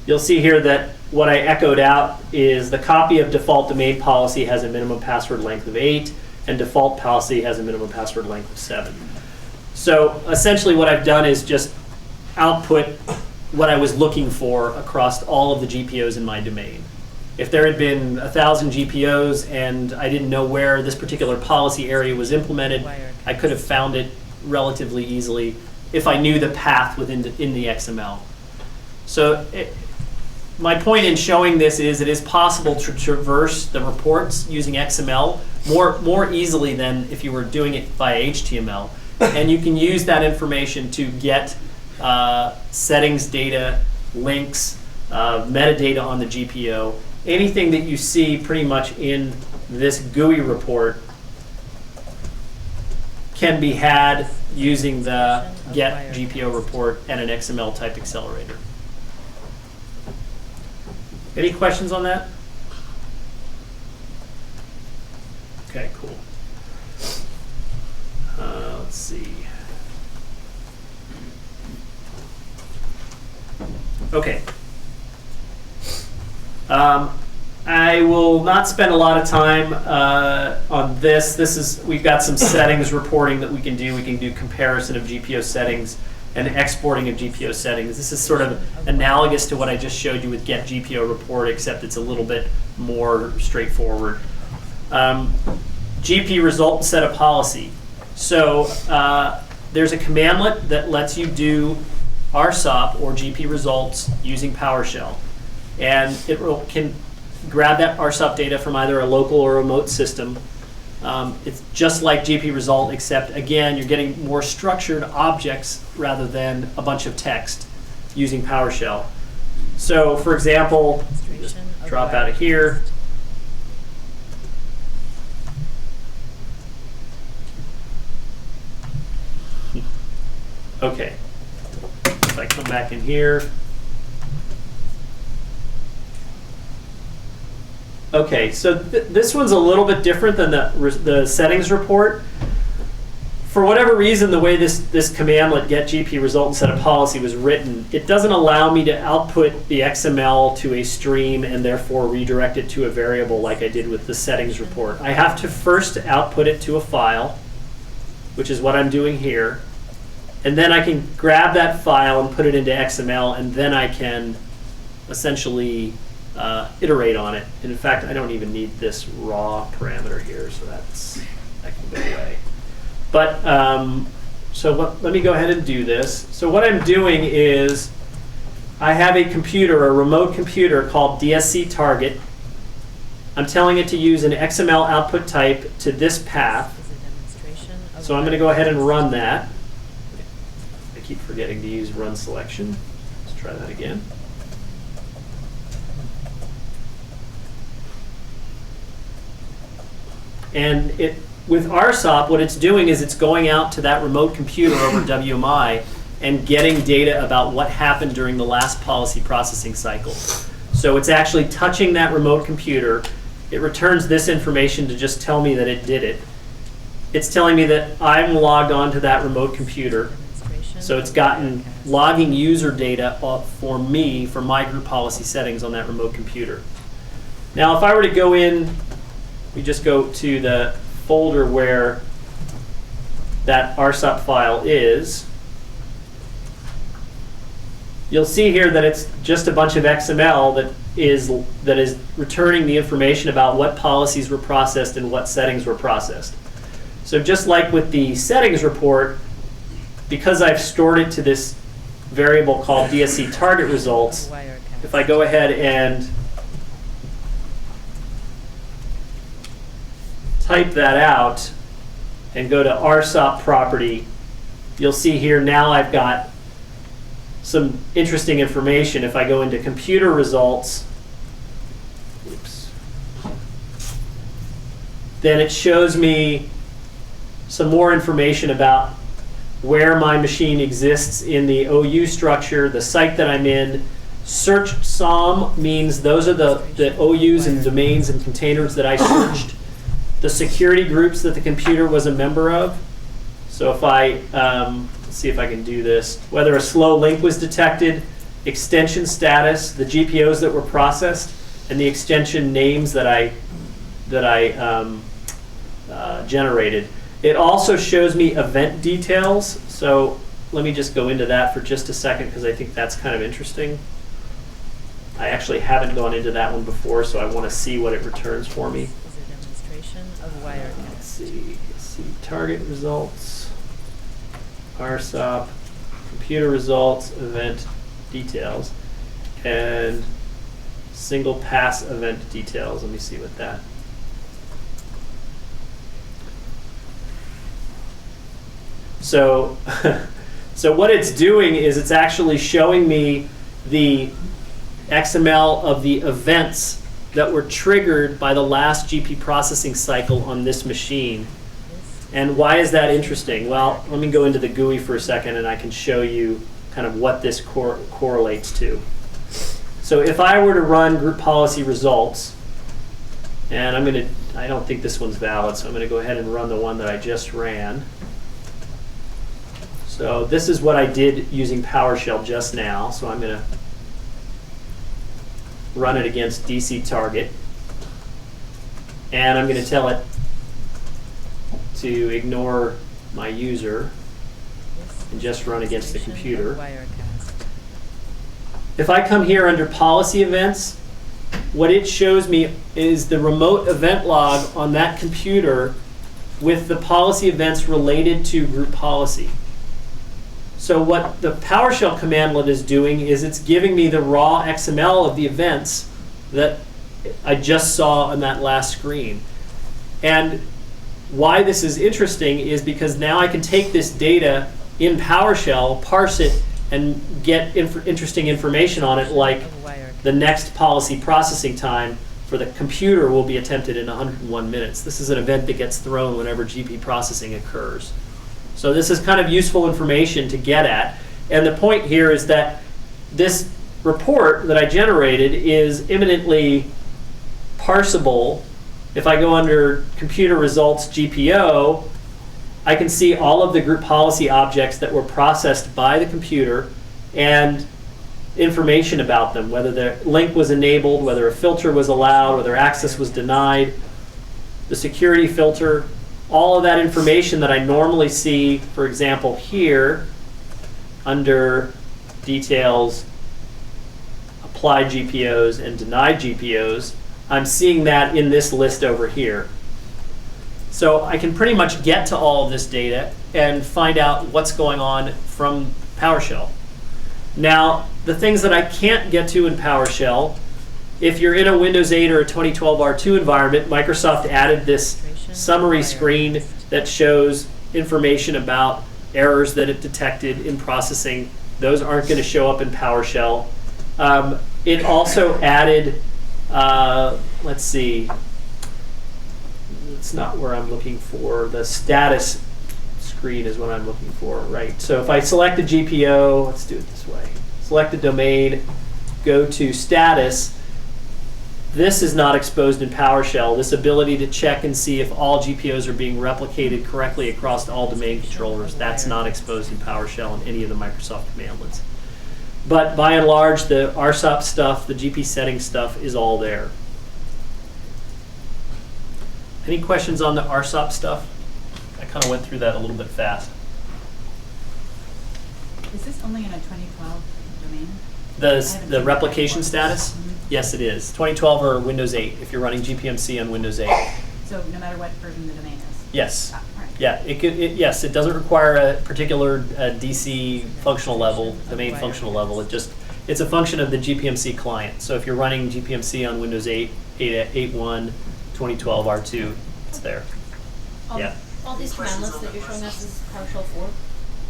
You'll see here that what I echoed out is the copy of default domain policy has a minimum password length of 8, and default policy has a minimum password length of 7. So essentially what I've done is just output what I was looking for across all of the GPOs in my domain. If there had been 1,000 GPOs and I didn't know where this particular policy area was implemented, I could have found it relatively easily if I knew the path in the XML. So my point in showing this is it is possible to traverse the reports using XML more easily than if you were doing it via HTML. And you can use that information to get settings data, links, metadata on the GPO. Anything that you see pretty much in this GUI report can be had using the get GPO report and an XML type accelerator. Any questions on that? Okay, cool. Let's see. Okay. I will not spend a lot of time on this. We've got some settings reporting that we can do. We can do comparison of GPO settings and exporting of GPO settings. This is sort of analogous to what I just showed you with Get GPO Report, except it's a little bit more straightforward. GP result and set a policy. So there's a commandlet that lets you do RSOP or GP results using PowerShell. And it can grab that RSOP data from either a local or remote system. It's just like GP result, except again, you're getting more structured objects rather than a bunch of text using PowerShell. So for example, just drop out of here. Okay, if I come back in here. Okay, so this one's a little bit different than the settings report. For whatever reason, the way this commandlet get GP result and set a policy was written, it doesn't allow me to output the XML to a stream and therefore redirect it to a variable like I did with the settings report. I have to first output it to a file, which is what I'm doing here. And then I can grab that file and put it into XML, and then I can essentially iterate on it. And in fact, I don't even need this raw parameter here, so that can go away. But let me go ahead and do this. So what I'm doing is I have a computer, a remote computer called DSC target. I'm telling it to use an XML output type to this path. So I'm going to go ahead and run that. I keep forgetting to use run selection. Let's try that again. And with RSOP, what it's doing is it's going out to that remote computer over WMI and getting data about what happened during the last policy processing cycle. So it's actually touching that remote computer. It returns this information to just tell me that it did it. It's telling me that I'm logged onto that remote computer. So it's gotten logging user data for me for my group policy settings on that remote computer. Now, if I were to go in, we just go to the folder where that RSOP file is. You'll see here that it's just a bunch of XML that is returning the information about what policies were processed and what settings were processed. So just like with the settings report, because I've stored it to this variable called DSC target results, if I go ahead and type that out and go to RSOP property, you'll see here now I've got some interesting information. If I go into computer results, then it shows me some more information about where my machine exists in the OU structure, the site that I'm in. Search SOM means those are the OUs and domains and containers that I searched. The security groups that the computer was a member of. So if I, let's see if I can do this, whether a slow link was detected, extension status, the GPOs that were processed, and the extension names that I generated. It also shows me event details. So let me just go into that for just a second because I think that's kind of interesting. I actually haven't gone into that one before, so I want to see what it returns for me. This is a demonstration of Let's Wirecast. see, target results, RSOP, computer results, event details, and single pass event details. Let me see what that. So, so what it's doing is it's actually showing me the XML of the events that were triggered by the last GP processing cycle on this machine. And why is that interesting? Well, let me go into the GUI for a second and I can show you kind of what this correlates to. So if I were to run group policy results, and I don't think this one's valid, so I'm going to go ahead and run the one that I just ran. So this is what I did using PowerShell just now. So I'm going to run it against DC target. And I'm going to tell it to ignore my user and just run against the computer. If I come here under policy events, what it shows me is the remote event log on that computer with the policy events related to group policy. So what the PowerShell commandlet is doing is it's giving me the raw XML of the events that I just saw on that last screen. And why this is interesting is because now I can take this data in PowerShell, parse it, and get interesting information on it, like the next policy processing time for the computer will be attempted in 101 minutes. This is an event that gets thrown whenever GP processing occurs. So this is kind of useful information to get at. And the point here is that this report that I generated is imminently parsable. If I go under computer results GPO, I can see all of the group policy objects that were processed by the computer and information about them, whether the link was enabled, whether a filter was allowed, whether access was denied, the security filter, all of that information that I normally see, for example, here under details, applied GPOs and denied GPOs, I'm seeing that in this list over here. So I can pretty much get to all of this data and find out what's going on from PowerShell. Now, the things that I can't get to in PowerShell, if you're in a Windows 8 or a 2012 R2 environment, Microsoft added this summary screen that shows information about errors that it detected in processing. Those aren't going to show up in PowerShell. It also added, let's see, it's not where I'm looking for. The status screen is what I'm looking for, right? So if I select a GPO, let's do it this way. Select a domain, go to status. This is not exposed in PowerShell. This ability to check and see if all GPOs are being replicated correctly across all domain controllers, that's not exposed in PowerShell in any of the Microsoft commandlets. But by and large, the RSOP stuff, the GP settings stuff is all there. Any questions on the RSOP stuff? I kind of went through that a little bit fast. Is this only in a 2012 domain? The replication status? Mm-hmm. Yes, it is. 2012 or Windows 8, if you're running GPMC on Windows 8. So no matter what version the domain is? Yes. Ah, all right. Yeah, yes, it doesn't require a particular DC functional level, domain functional level. It's a function of the GPMC client. So if you're running GPMC on Windows 8, 8.1, 2012 R2, it's there. Yeah. All these commandlets that you're showing us is PowerShell 4?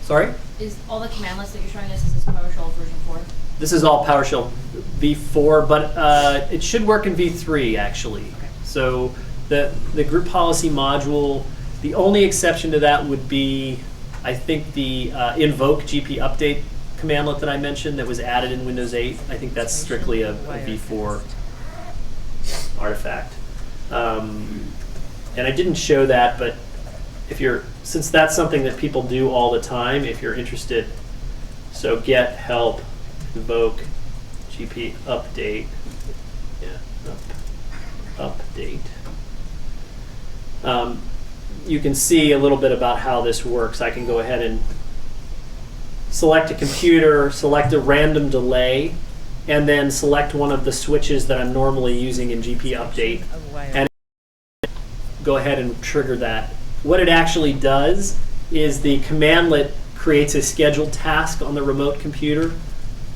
Sorry? Is all the commandlets that you're showing us is this PowerShell version 4? This is all PowerShell v4, but it should work in v3 actually. Okay. So the group policy module, the only exception to that would be, I think, the invoke GP update commandlet that I mentioned that was added in Windows 8. I think that's strictly a v4 artifact. And I didn't show that, but since that's something that people do all the time, if you're interested, so get help invoke GP update, update. You can see a little bit about how this works. I can go ahead and select a computer, select a random delay, and then select one of the switches that I'm normally using in GP Update, Of wire. and go ahead and trigger that. What it actually does is the commandlet creates a scheduled task on the remote computer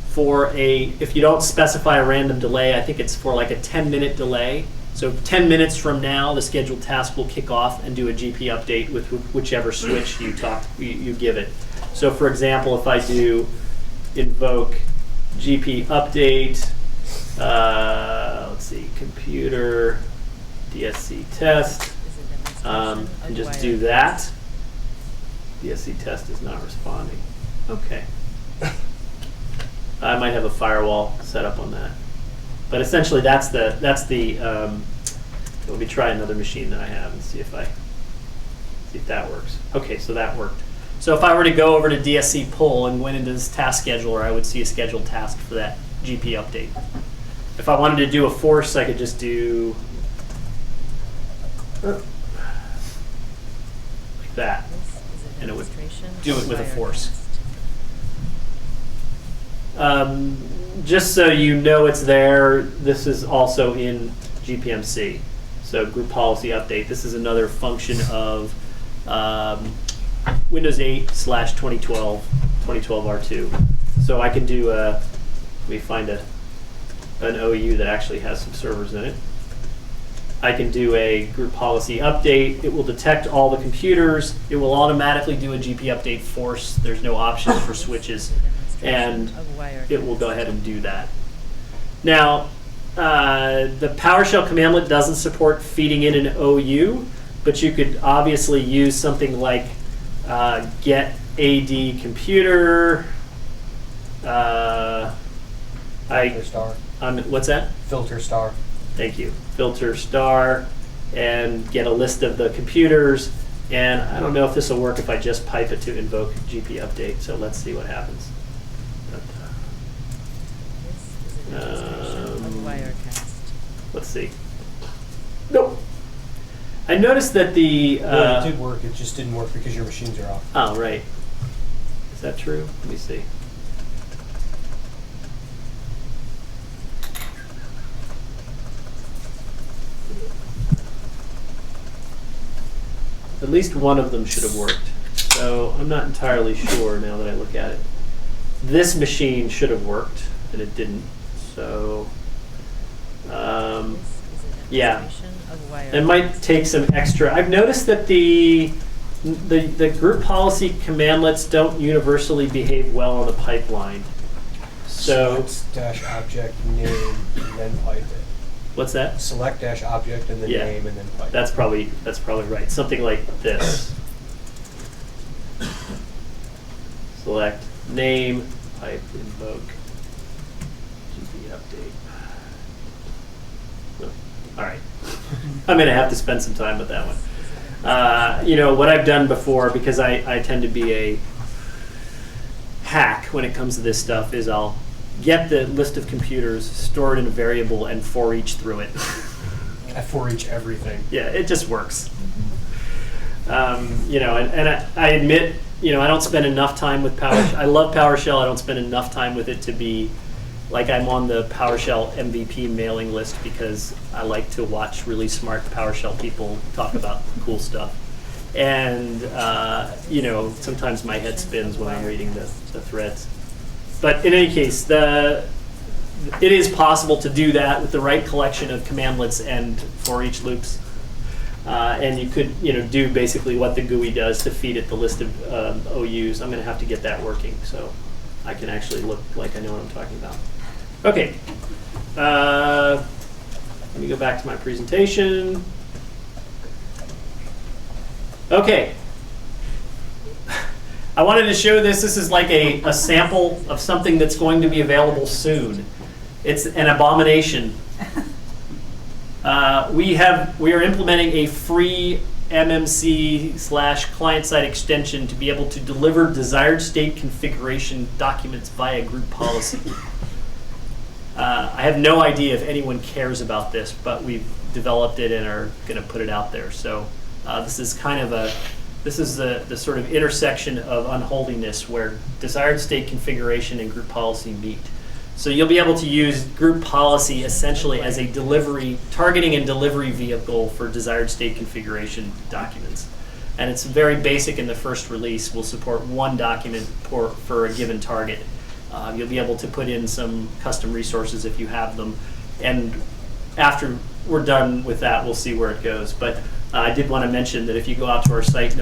for if you don't specify a random delay, I think it's for like a 10-minute delay. So 10 minutes from now, the scheduled task will kick off and do a GP update with whichever switch you give it. So for example, if I do invoke GP update, let's see, computer DSC test, Is a demonstration and of just wire do that. DSC test is not responding. Okay. I might have a firewall set up on that. But essentially that's the let me try another machine that I have and see if that works. Okay, so that worked. So if I were to go over to DSC pull and went into this task scheduler, I would see a scheduled task for that GP update. If I wanted to do a force, I could just do like that. This is a And it would demonstration do it of with a wire force. cast. Just so you know it's there, this is also in GPMC. So group policy update. This is another function of Windows 8/2012 R2. So I can do let me find an OU that actually has some servers in it. I can do a group policy update. It will detect all the computers. It will automatically do a GP update force. There's no options for switches. And Of wire it will cast. go ahead and do that. Now, the PowerShell commandlet doesn't support feeding in an OU, but you could obviously use something like get AD computer. Filter star. What's that? Filter star. Thank you. Filter star and get a list of the computers. And I don't know if this will work if I just pipe it to invoke GP update. So let's see what happens. This is a demonstration of wire cast. Let's see. Nope. I noticed that the. Well, it did work. It just didn't work because your machines are off. Oh, right. Is that true? Let me see. At least one of them should have worked. So I'm not entirely sure now that I look at it. This machine should have worked, and it didn't. So, This is a yeah. demonstration of wire It might cast. take some extra. I've noticed that the group policy commandlets don't universally behave well on the pipeline. So Select dash object name and then pipe it. what's that? Select dash object and then Yeah. name and then pipe. That's probably right. Something like this. Select name, pipe, invoke, GP update. Oh, all right. I'm going to have to spend some time with that one. You know, what I've done before, because I tend to be a hack when it comes to this stuff, is I'll get the list of computers, store it in a variable, and for each through it. For each everything. Yeah, it just works. You know, and I admit, you know, I don't spend enough time with PowerShell. I love PowerShell. I don't spend enough time with it to be like I'm on the PowerShell MVP mailing list, because I like to watch really smart PowerShell people talk about cool stuff. And, you know, sometimes my head spins when I'm reading the threads. But in any case, it is possible to do that with the right collection of commandlets and for each loops. And you could, you know, do basically what the GUI does to feed it the list of OUs. I'm going to have to get that working so I can actually look like I know what I'm talking about. Okay. Let me go back to my presentation. Okay. I wanted to show this. This is like a sample of something that's going to be available soon. It's an abomination. We are implementing a free MMC/client-side extension to be able to deliver desired state configuration documents via group policy. I have no idea if anyone cares about this, but we've developed it and are going to put it out there. So this is kind of This is the sort of intersection of unholiness where desired state configuration and group policy meet. So you'll be able to use group policy essentially as a targeting and delivery vehicle for desired state configuration documents. And it's very basic in the first release. We'll support one document for a given target. You'll be able to put in some custom resources if you have them. And after we're done with that, we'll see where it goes. But I did want to mention that if you go out to our site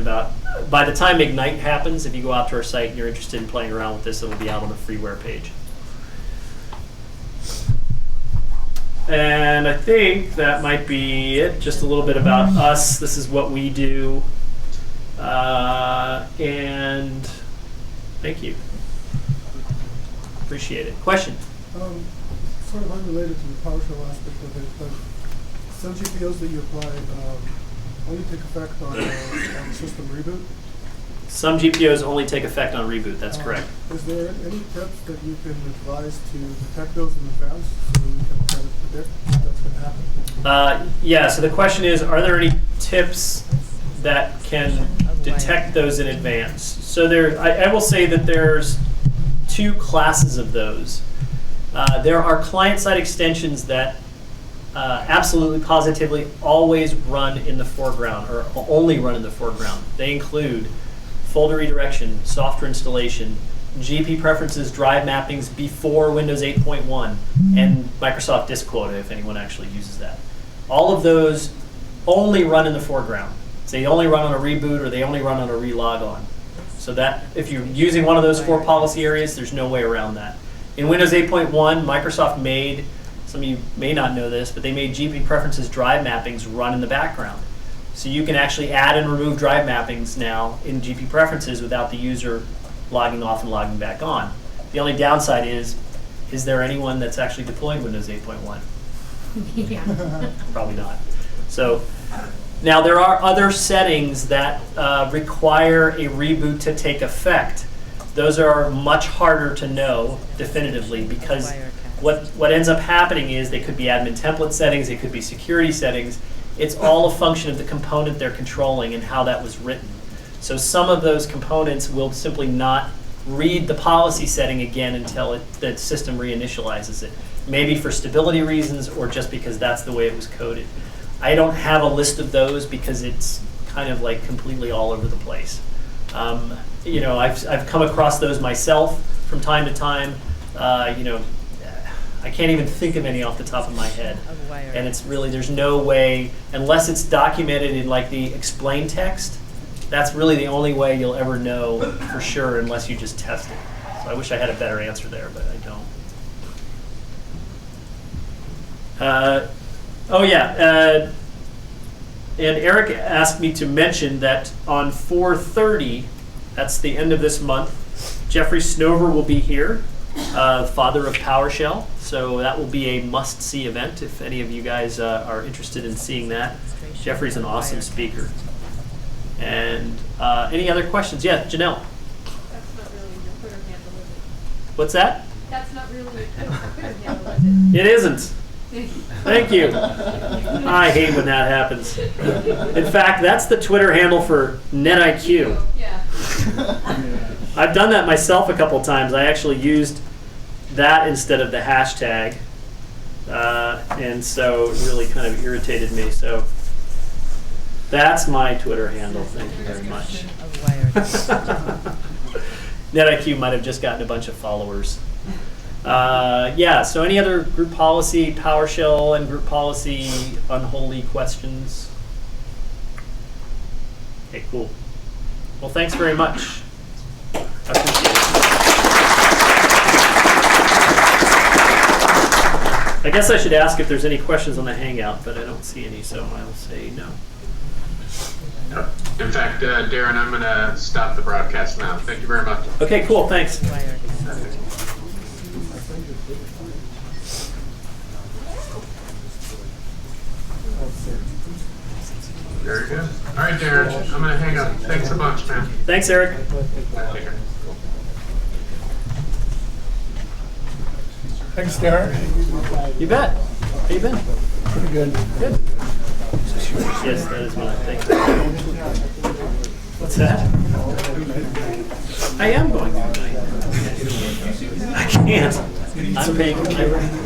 by the time Ignite happens, if you go out to our site and you're interested in playing around with this, it'll be out on the freeware page. And I think that might be it. Just a little bit about us. This is what we do. And thank you. Appreciate it. Question? Sort of unrelated to the PowerShell aspect of it, but some GPOs that you apply only take effect on system reboot. Some GPOs only take effect on reboot. That's correct. Is there any tips that you can advise to detect those in advance so we can kind of predict if that's going to happen? Yeah, so the question is, are there any tips that can detect those in advance? So I will say that there's two classes of those. There are client-side extensions that absolutely positively always run in the foreground or only run in the foreground. They include folder redirection, software installation, GP preferences, drive mappings before Windows 8.1, and Microsoft disk quota if anyone actually uses that. All of those only run in the foreground. So they only run on a reboot or they only run on a relog on. So that if you're using one of those 4 policy areas, there's no way around that. In Windows 8.1, Microsoft made, some of you may not know this, but they made GP preferences drive mappings run in the background. So you can actually add and remove drive mappings now in GP preferences without the user logging off and logging back on. The only downside is there anyone that's actually deploying Windows 8.1? Yeah. Probably not. So now there are other settings that require a reboot to take effect. Those are much harder to know definitively because what ends up happening is they could be admin template settings, it could be security settings. It's all a function of the component they're controlling and how that was written. So some of those components will simply not read the policy setting again until the system reinitializes it. Maybe for stability reasons or just because that's the way it was coded. I don't have a list of those because it's kind of like completely all over the place. You know, I've come across those myself from time to time. You know, I can't even think of any off the top of my head. And it's really, there's no way, unless it's documented in like the explain text, that's really the only way you'll ever know for sure unless you just test it. So I wish I had a better answer there, but I don't. Oh yeah, and Eric asked me to mention that on 4/30, that's the end of this month, Jeffrey Snover will be here, father of PowerShell. So that will be a must-see event if any of you guys are interested in seeing that. Jeffrey's an awesome speaker. And any other questions? Yeah, Janelle. That's not really your Twitter handle, is it? What's that? That's not really your Twitter handle, is It isn't. Thank you. I hate when that happens. In fact, that's the Twitter handle for NetIQ. Yeah. I've done that myself a couple times. I actually used that instead of the hashtag. And so it really kind of irritated me. So that's my Twitter handle. Thank you very much. NetIQ might have just gotten a bunch of followers. Yeah, so any other group policy, PowerShell and group policy unholy questions? Okay, cool. Well, thanks very much. I appreciate it. I guess I should ask if there's any questions on the Hangout, but I don't see any, so I'll say no. In fact, Darren, I'm going to stop the broadcast now. Thank you very much. Okay, cool, thanks. Very good. All right, Darren, I'm going to hang up. Thanks a bunch, man. Thanks, Eric. Take care. Thanks, Darren. You bet. How you been? Pretty good. Good. Yes, that is mine. Thank you. What's that? I am going tonight. I can't. I'm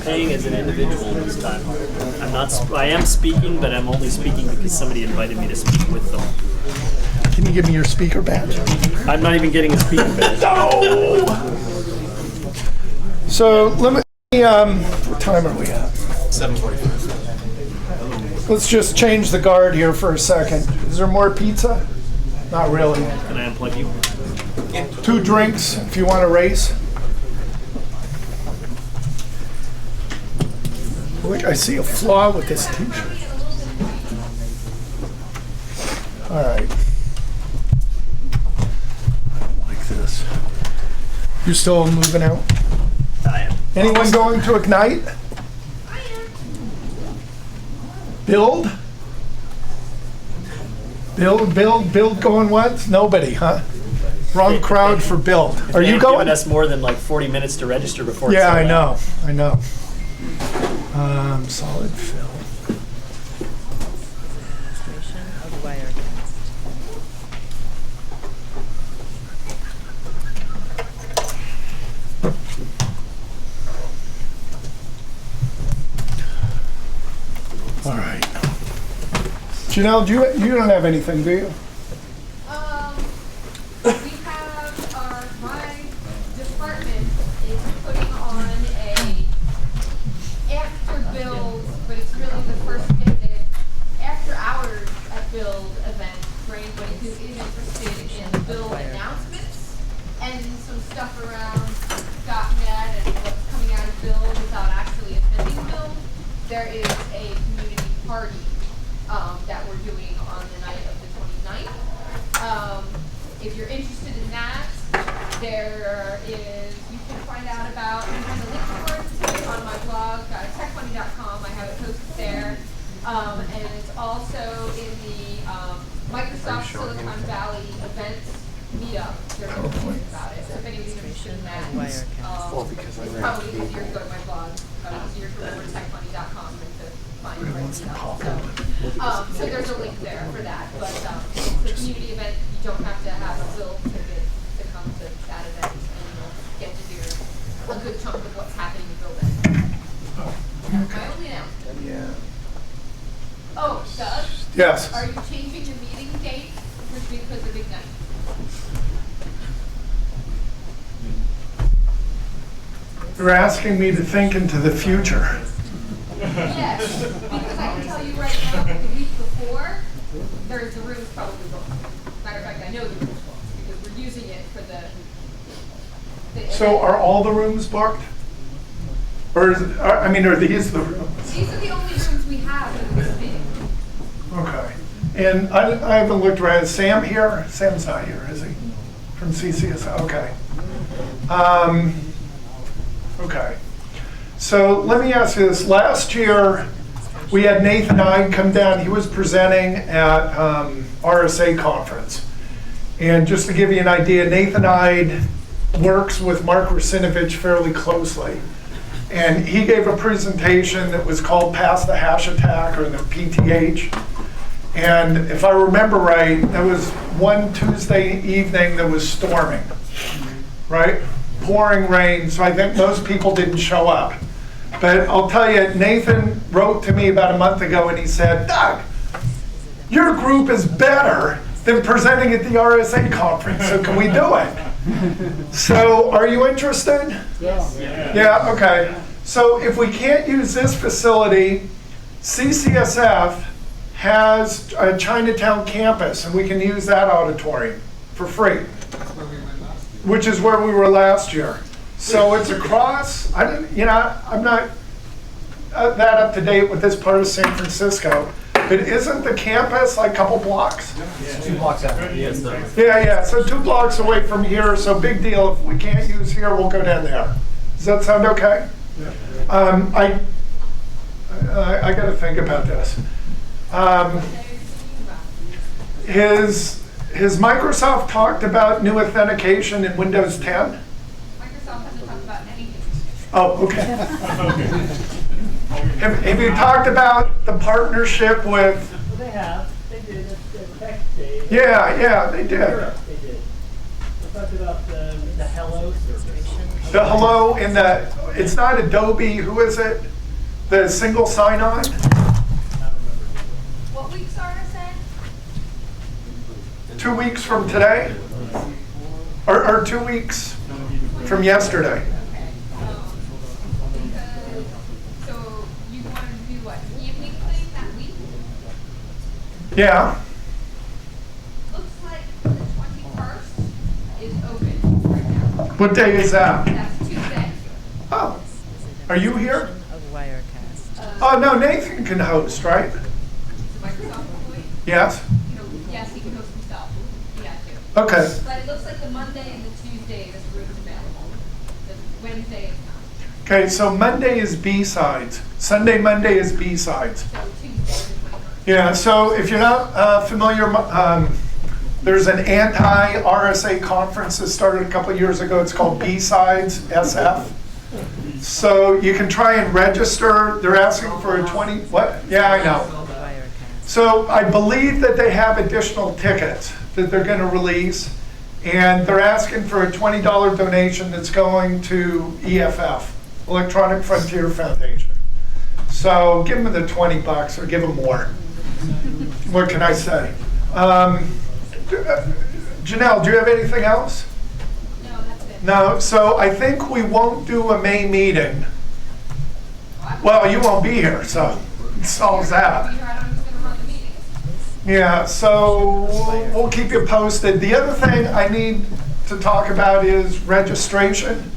paying as an individual this time. I'm not. I am speaking, but I'm only speaking because somebody invited me to speak with them. Can you give me your speaker badge? I'm not even getting a speaker badge. No! So let me, what time are we at? 7:45. Let's just change the guard here for a second. Is there more pizza? Not really. Can I unplug you? 2 drinks if you want to race. Look, I see a flaw with this t-shirt. All right. I don't like this. You still moving out? I am. Anyone going to Ignite? Build? Build going once? Nobody, huh? Wrong crowd for build. Are you going? Given us more than like 40 minutes to register before. Yeah, I it's know. Solid fill. Administration of Wirecast. All right. Janelle, you don't have anything, do you? We have my department is putting on a after build, but it's really the first pivot after hours at build event for anybody who is interested in build announcements and some stuff around .NET and what's coming out of build without actually attending build. There is a community party that we're doing on the night of the 29th. If you're interested in that, you can find out about, you can find the link for it on my blog, techmoney.com. I have it posted there. And it's also in the Microsoft Silicon Valley events meetup. There's information about it. So if anybody's interested in that, it's probably easier to go to my blog. Probably easier to remember techmoney.com than to find the right meetup. So there's a link there for that. But it's a community event. You don't have to have a bill ticket to come to that event, and you'll get to hear a good chunk of what's happening in building. That's my only announcement. Yeah. Oh, Doug? Yes. Are you changing the meeting date because of Ignite? You're asking me to think into the future. Yes, because I can tell you right now, the week before, the room's probably booked. Matter of fact, I know the room's booked because we're using it for the So are all the rooms booked? Or are these the rooms? These are the only rooms we have for this meeting. Okay. And I haven't looked around. Is Sam here? Sam's not here, is he? From CCS? Okay. Okay. So let me ask you this. Last year, we had Nathan Ide come down. He was presenting at RSA conference. And just to give you an idea, Nathan Ide works with Mark Rusinovich fairly closely. And he gave a presentation that was called Pass the Hash Attack, or the PTH. And if I remember right, that was one Tuesday evening that was storming, right? Pouring rain, so I think most people didn't show up. But I'll tell you, Nathan wrote to me about a month ago and he said, Doug, your group is better than presenting at the RSA conference, so can we do it? So are you interested? Yes. Yeah, okay. So if we can't use this facility, CCSF has a Chinatown campus, and we can use that auditorium for free, which is where we were last year. So it's across. I'm not that up to date with this part of San Francisco, but isn't the campus like a couple blocks? Yeah, 2 blocks out. Yeah. So 2 blocks away from here. So big deal. If we can't use here, we'll go down there. Does that sound okay? Yeah. I got to think about this. Has Microsoft talked about new authentication in Windows 10? Microsoft hasn't talked about anything. Oh, okay. Have you talked about the partnership with? Well, they have. They did a tech day Yeah, they did. They did. We talked about the Hello service. The hello in the, it's not Adobe, who is it? The single sign-on? What weeks are RSA? 2 weeks from today? Or 2 weeks from yesterday? Okay. Because, so you wanted to do what, evening thing that week? Yeah. Looks like the 21st is open right now. What day is that? That's Tuesday. Oh, are you here? Of Wirecast. Oh, no, Nathan can host, right? Microsoft employee? Yes? Yes, he can host himself. He has to. Okay. But it looks like the Monday and the Tuesday, this room is available. The Wednesday is not. Okay, so Monday is B-sides. Sunday, Monday is B-sides. So Tuesday is the 21st. Yeah, so if you're not familiar, there's an anti-RSA conference that started a couple of years ago. It's called B-Sides SF. So you can try and register. They're asking for a 20, what? Yeah, I know. So I believe that they have additional tickets that they're going to release. And they're asking for a $20 donation that's going to EFF, Electronic Frontier Foundation. So give them the $20 or give them more. What can I say? Janelle, do you have anything else? No, that's it. No, so I think we won't do a May meeting. Well, you won't be here, so it solves that. I don't know who's going to run the meetings. Yeah, so we'll keep you posted. The other thing I need to talk about is registration.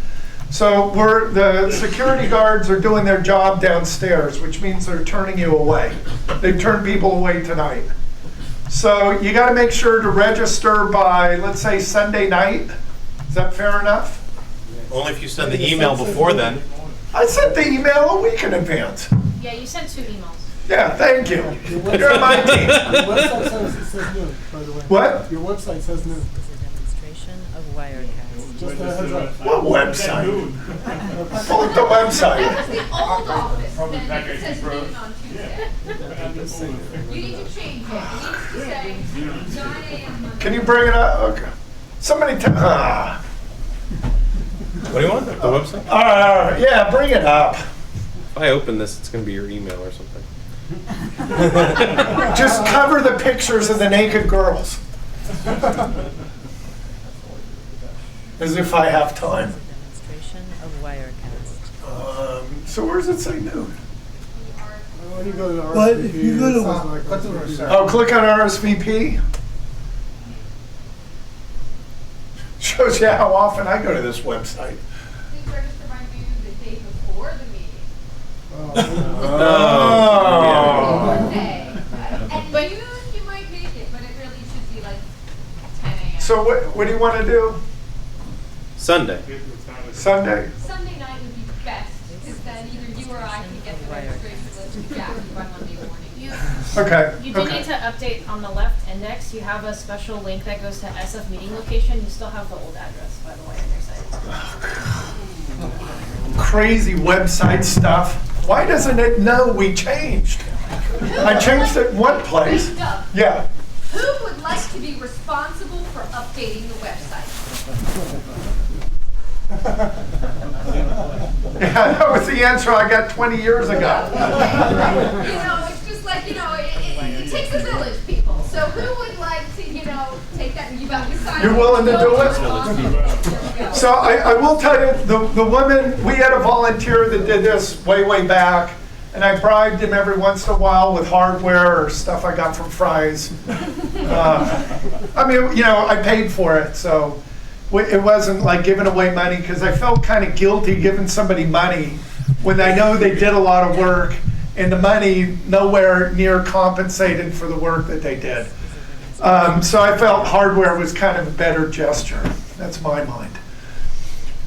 So the security guards are doing their job downstairs, which means they're turning you away. They've turned people away tonight. So you got to make sure to register by, let's say, Sunday night. Is that fair enough? Only if you send the email before then. I sent the email a week in advance. Yeah, you sent 2 emails. Yeah, thank you. You're on my team. Your website says noon, by the way. What? Your website says noon. This is a demonstration of Wirecast. Just a heads up. What website? Pull up the website. That's the old office, then it says noon on Tuesday. You need to change it. It needs to say 9 a.m. Monday. Can you bring it up? Okay. Somebody tell. What do you want? The website? Yeah, bring it up. If I open this, it's going to be your email or something. Just cover the pictures of the naked girls. As if I have time. Demonstration of Wirecast. So where does it say noon? When you go to the RSVP, But if you go to- it says like RSVP. Oh, click on RSVP. Shows you how often I go to this website. Please register by noon the day before the meeting. Oh. Monday. At noon, you might make it, but it really should be like 10 a.m. So what do you want to do? Sunday. Sunday? Sunday night would be best, because then either you or I can get the registration list to Jackie by Monday morning. Okay. You do need to update on the left index. You have a special link that goes to SF meeting location. You still have the old address, by the way, on your site. Crazy website stuff. Why doesn't it know we changed? I changed it in one place. Hey, Doug, Yeah. who would like to be responsible for updating the website? Yeah, that was the answer I got 20 years ago. You know, it's just like, you know, it takes a village, people. So who would like to, you know, take that, you got your sign. You're willing to do it? it? So I will tell you, the woman, we had a volunteer that did this way back, and I bribed him every once in a while with hardware or stuff I got from Fry's. I mean, you know, I paid for it, so it wasn't like giving away money, because I felt kind of guilty giving somebody money when I know they did a lot of work, and the money nowhere near compensated for the work that they did. So I felt hardware was kind of a better gesture. That's my mind.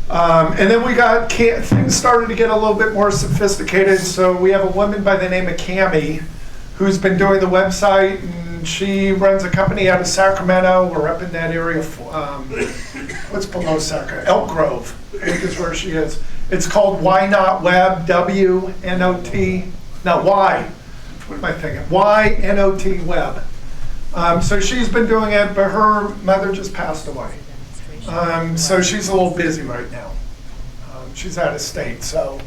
And then we got, things started to get a little bit more sophisticated. So we have a woman by the name of Cami who's been doing the website, and she runs a company out of Sacramento. We're up in that area. What's below Sacramento? Elk Grove, I think is where she is. It's called Why Not Web, W-N-O-T, no, Y, what am I thinking? Y-N-O-T Web. So she's been doing it, but her mother just passed away. So she's a little busy right now. She's out of state, so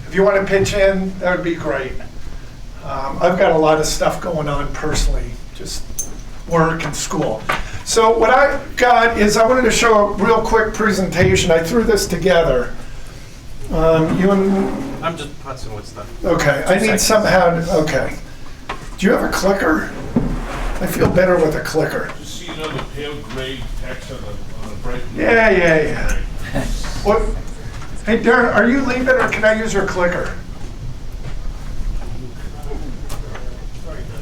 if you want to pitch in, that would be great. I've got a lot of stuff going on personally, just work and school. So what I got is I wanted to show a real quick presentation. I threw this together. You and, I'm just putzing with stuff. okay, I need somehow, okay. Do you have a clicker? I feel better with a clicker. Just see the pale gray text on the break. Yeah. What? Hey, Darren, are you leaving or can I use your clicker?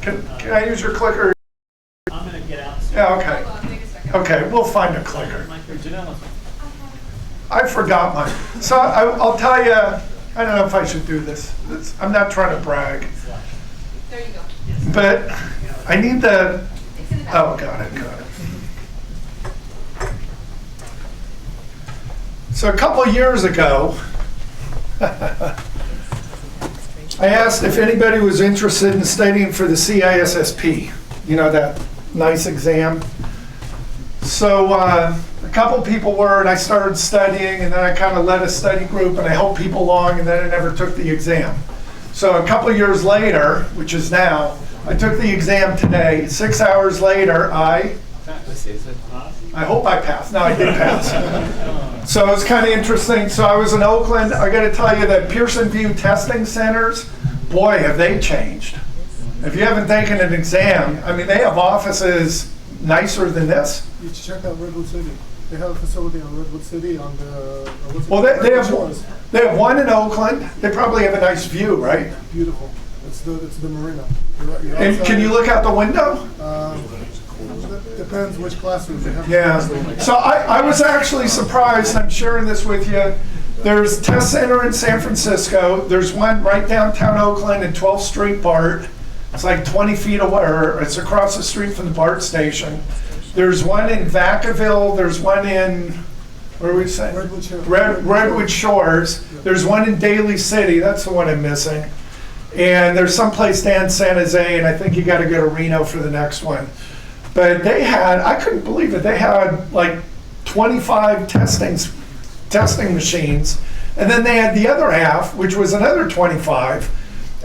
Can I use your clicker? I'm gonna get out. Yeah, okay. Okay, we'll find a clicker. I forgot mine. So I'll tell you, I don't know if I should do this. I'm not trying to brag. There you go. But I need the, It's in the back. oh, got it. So a couple years ago, I asked if anybody was interested in studying for the CISSP, you know, that nice exam. So a couple people were, and I started studying, and then I kind of led a study group, and I helped people along, and then I never took the exam. So a couple years later, which is now, I took the exam today. 6 hours later, I hope I passed. No, I did pass. So it was kind of interesting. So I was in Oakland. I got to tell you that Pearson View testing centers, boy, have they changed. If you haven't taken an exam, I mean, they have offices nicer than this. You should check out Redwood City. They have a facility on Redwood City on the. Well, they have one in Oakland. They probably have a nice view, right? Beautiful. It's the marina. And can you look out the window? Depends which classroom they have. Yeah. So I was actually surprised. I'm sharing this with you. There's a test center in San Francisco. There's one right downtown Oakland at 12th Street BART. It's like 20 feet away, or it's across the street from the BART station. There's one in Vacaville. There's one in, what are we saying? Redwood Shores. Redwood Shores. There's one in Daly City. That's the one I'm missing. And there's someplace down San Jose, and I think you got to go to Reno for the next one. But they had, I couldn't believe it, they had like 25 testing machines, and then they had the other half, which was another 25,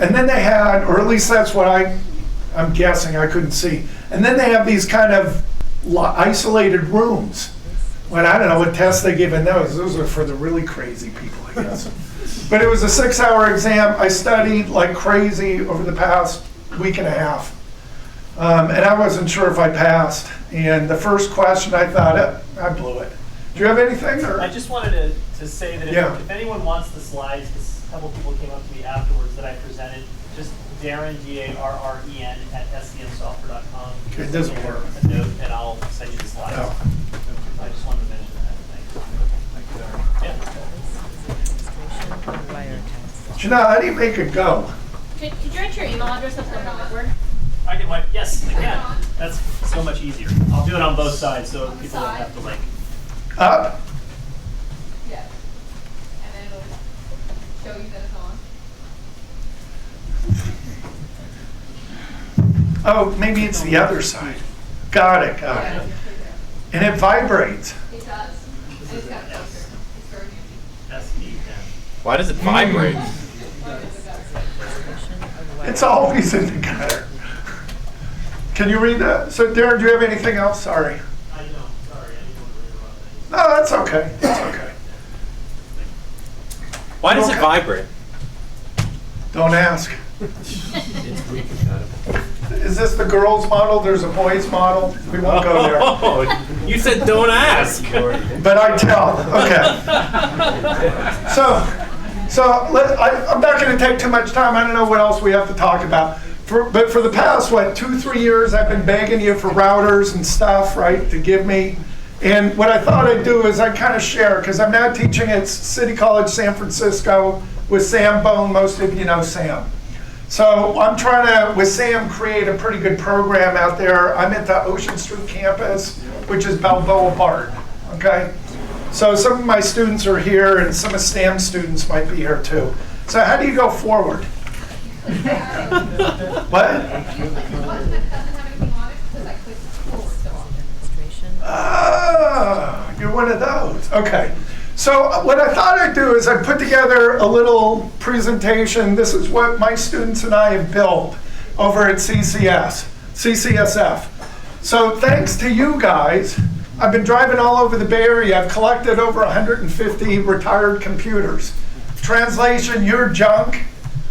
and then they had, or at least that's what I'm guessing, I couldn't see, and then they have these kind of isolated rooms. Well, I don't know what tests they give in those. Those are for the really crazy people, I guess. But it was a 6-hour exam. I studied like crazy over the past week and a half. And I wasn't sure if I passed. And the first question, I thought, I blew it. Do you have anything? Or? I just wanted to say that if anyone wants the slides, because a couple people came up to me afterwards that I presented, just Darren, D-A-R-R-E-N, at scmsoftware.com. It doesn't work. A note, and I'll send you the slides. Oh. I just wanted to mention that. Thank you. Janelle, how do you make it go? Could you write your email address up on the whiteboard? I can wipe. Yes, I can. That's so much easier. I'll do it on both sides so people don't have to like. Up? Yes. And then it'll show you that it's on. Oh, maybe it's the other side. Got it. And it vibrates. It does. And it's got a filter. It's very handy. Why does it vibrate? It's always in the gutter. Can you read that? So, Darren, do you have anything else? Sorry. I don't. Sorry, I didn't want to read about that. No, that's okay. That's okay. Why does it vibrate? Don't ask. Is this the girls' model? There's a boys' model. We won't go there. Oh, you said don't ask. But I tell. Okay. I'm not going to take too much time. I don't know what else we have to talk about. But for the past, 2-3 years, I've been begging you for routers and stuff, right, to give me. And what I thought I'd do is I'd kind of share, because I'm now teaching at City College San Francisco with Sam Bone. Most of you know Sam. So I'm trying to, with Sam, create a pretty good program out there. I'm at the Ocean Street campus, which is Balboa BART, okay? So some of my students are here, and some of STEM students might be here too. So how do you go forward? The What? button that doesn't have anything on it, because I clicked You're one of those. Okay. So what I thought I'd do is I put together a little presentation. This is what my students and I have built over at CCSF. So thanks to you guys, I've been driving all over the Bay Area. I've collected over 150 retired computers. Translation, your junk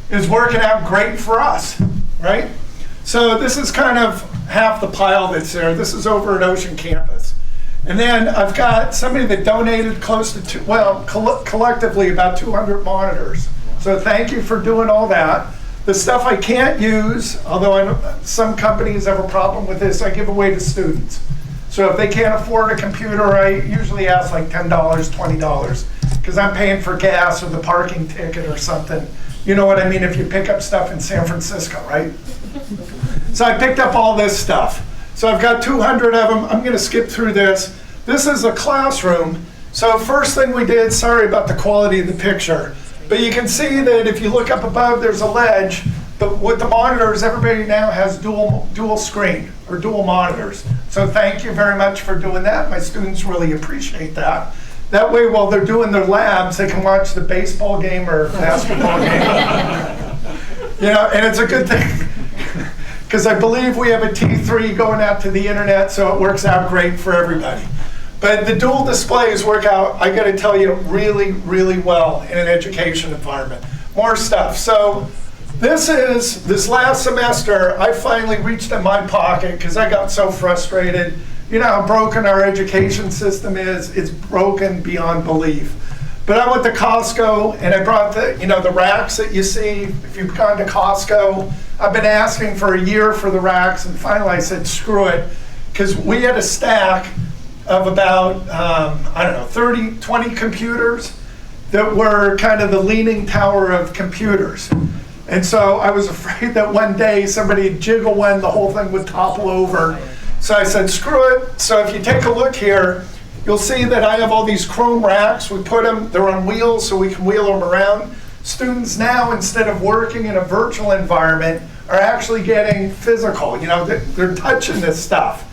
is working out great for us, right? So this is kind of half the pile that's there. This is over at Ocean Campus. And then I've got somebody that donated close to, collectively about 200 monitors. So thank you for doing all that. The stuff I can't use, although I know some companies have a problem with this, I give away to students. So if they can't afford a computer, I usually ask like $10, $20, because I'm paying for gas or the parking ticket or something. You know what I mean if you pick up stuff in San Francisco, right? So I picked up all this stuff. So I've got 200 of them. I'm going to skip through this. This is a classroom. So first thing we did, sorry about the quality of the picture, but you can see that if you look up above, there's a ledge. But with the monitors, everybody now has dual screen or dual monitors. So thank you very much for doing that. My students really appreciate that. That way, while they're doing their labs, they can watch the baseball game or basketball game. You know, and it's a good thing. Because I believe we have a T3 going out to the internet, so it works out great for everybody. But the dual displays work out, I gotta tell you, really, really well in an education environment. More stuff. So this last semester, I finally reached in my pocket because I got so frustrated. You know how broken our education system is? It's broken beyond belief. But I went to Costco and I brought the racks that you see. If you've gone to Costco, I've been asking for a year for the racks, and finally I said, screw it, because we had a stack of about, 20 computers that were kind of the leaning tower of computers. And so I was afraid that one day somebody'd jiggle one, the whole thing would topple over. So I said, screw it. So if you take a look here, you'll see that I have all these chrome racks. We put them, they're on wheels so we can wheel them around. Students now, instead of working in a virtual environment, are actually getting physical. You know, they're touching this stuff.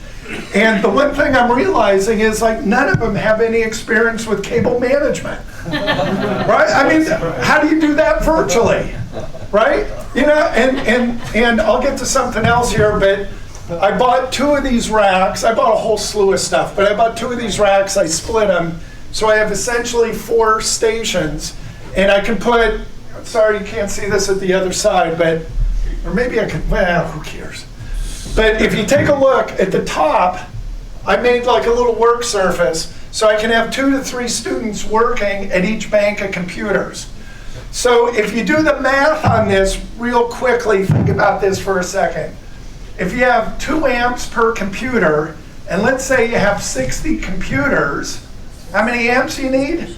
And the one thing I'm realizing is like none of them have any experience with cable management, right? I mean, how do you do that virtually, right? You know, and I'll get to something else here, but I bought 2 of these racks. I bought a whole slew of stuff, but I bought 2 of these racks. I split them, so I have essentially 4 stations, and I can put. Sorry, you can't see this at the other side, but or maybe I can. Well, who cares? But if you take a look at the top, I made like a little work surface, so I can have 2 to 3 students working at each bank of computers. So if you do the math on this real quickly, think about this for a second. If you have 2 amps per computer, and let's say you have 60 computers, how many amps you need?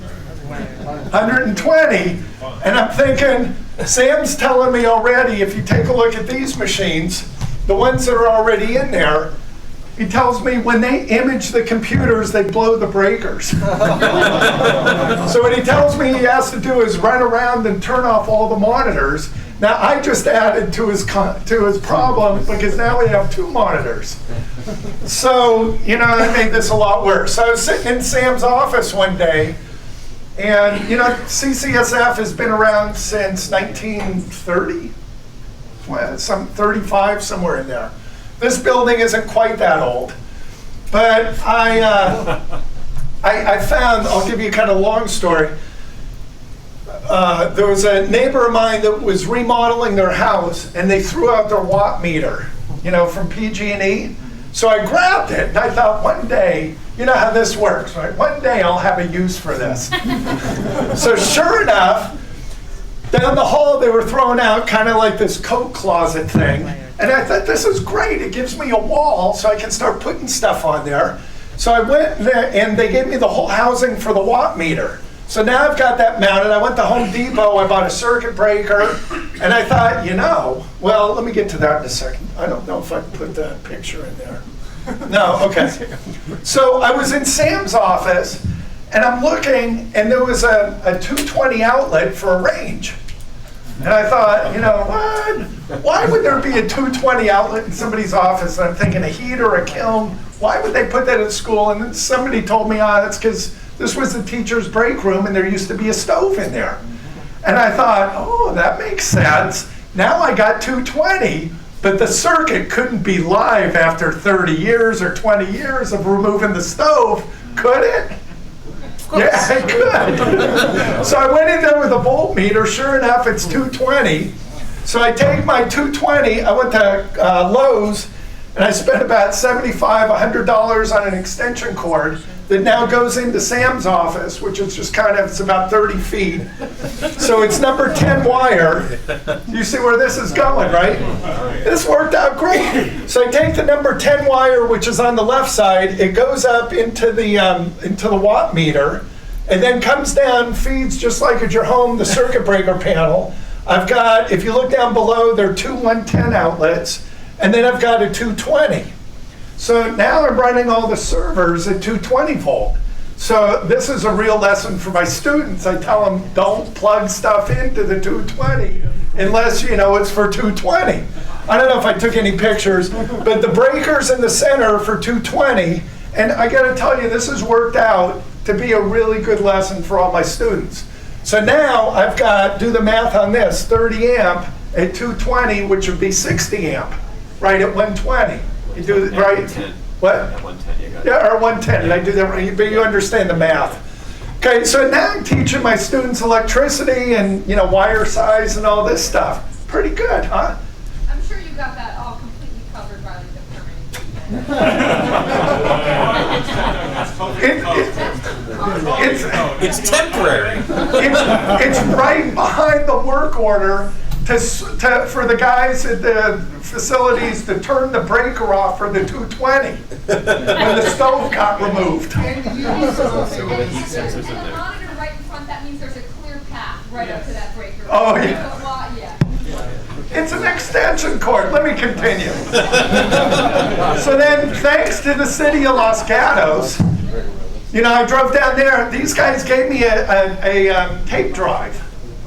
120. And I'm thinking, Sam's telling me already, if you take a look at these machines, the ones that are already in there, he tells me when they image the computers, they blow the breakers. So what he tells me he has to do is run around and turn off all the monitors. Now I just added to his problem because now we have 2 monitors. So, you know, that made this a lot worse. So I was sitting in Sam's office one day, and you know, CCSF has been around since 1930. Well, some 35, somewhere in there. This building isn't quite that old, but I found, I'll give you kind of a long story. There was a neighbor of mine that was remodeling their house, and they threw out their watt meter, you know, from PG&E. So I grabbed it, and I thought one day, you know how this works, right? One day I'll have a use for this. So sure enough, down the hall, they were throwing out kind of like this coat closet thing. And I thought, this is great. It gives me a wall so I can start putting stuff on there. So I went there, and they gave me the whole housing for the watt meter. So now I've got that mounted. I went to Home Depot. I bought a circuit breaker. And I thought, you know, well, let me get to that in a second. I don't know if I can put that picture in there. No, okay. So I was in Sam's office, and I'm looking, and there was a 220 outlet for a range. And I thought, you know, what? Why would there be a 220 outlet in somebody's office? And I'm thinking a heater, a kiln, why would they put that at school? And then somebody told me, that's because this was the teacher's break room and there used to be a stove in there. And I thought, oh, that makes sense. Now I got 220, but the circuit couldn't be live after 30 years or 20 years of removing the stove, could it? Yeah, it could. So I went in there with a voltmeter. Sure enough, it's 220. So I take my 220, I went to Lowe's, and I spent about $75, $100 on an extension cord that now goes into Sam's office, which is just kind of, it's about 30 feet. So it's number 10 wire. You see where this is going, right? This worked out great. So I take the number 10 wire, which is on the left side, it goes up into the watt meter, and then comes down, feeds just like at your home, the circuit breaker panel. I've got, if you look down below, there are two 110 outlets, and then I've got a 220. So now I'm running all the servers at 220 volt. So this is a real lesson for my students. I tell them, don't plug stuff into the 220 unless you know it's for 220. I don't know if I took any pictures, but the breaker's in the center for 220, and I gotta tell you, this has worked out to be a really good lesson for all my students. So now I've got, do the math on this, 30 amp at 220, which would be 60 amp, right at 120. You do it, right? 110. What? At 110, you got it. Yeah, or 110, and I do that right, but you understand the math. Okay, so now I'm teaching my students electricity and, you know, wire size and all this stuff. Pretty good, huh? I'm sure you got that all completely covered by like the permitting. It's temporary. It's right behind the work order for the guys at the facilities to turn the breaker off for the 220 when the stove got removed. And the monitor right in front, that means there's a clear path right up to that breaker. Oh, yeah. It's an extension cord. Let me continue. So then, thanks to the city of Los Gatos, you know, I drove down there. These guys gave me a tape drive.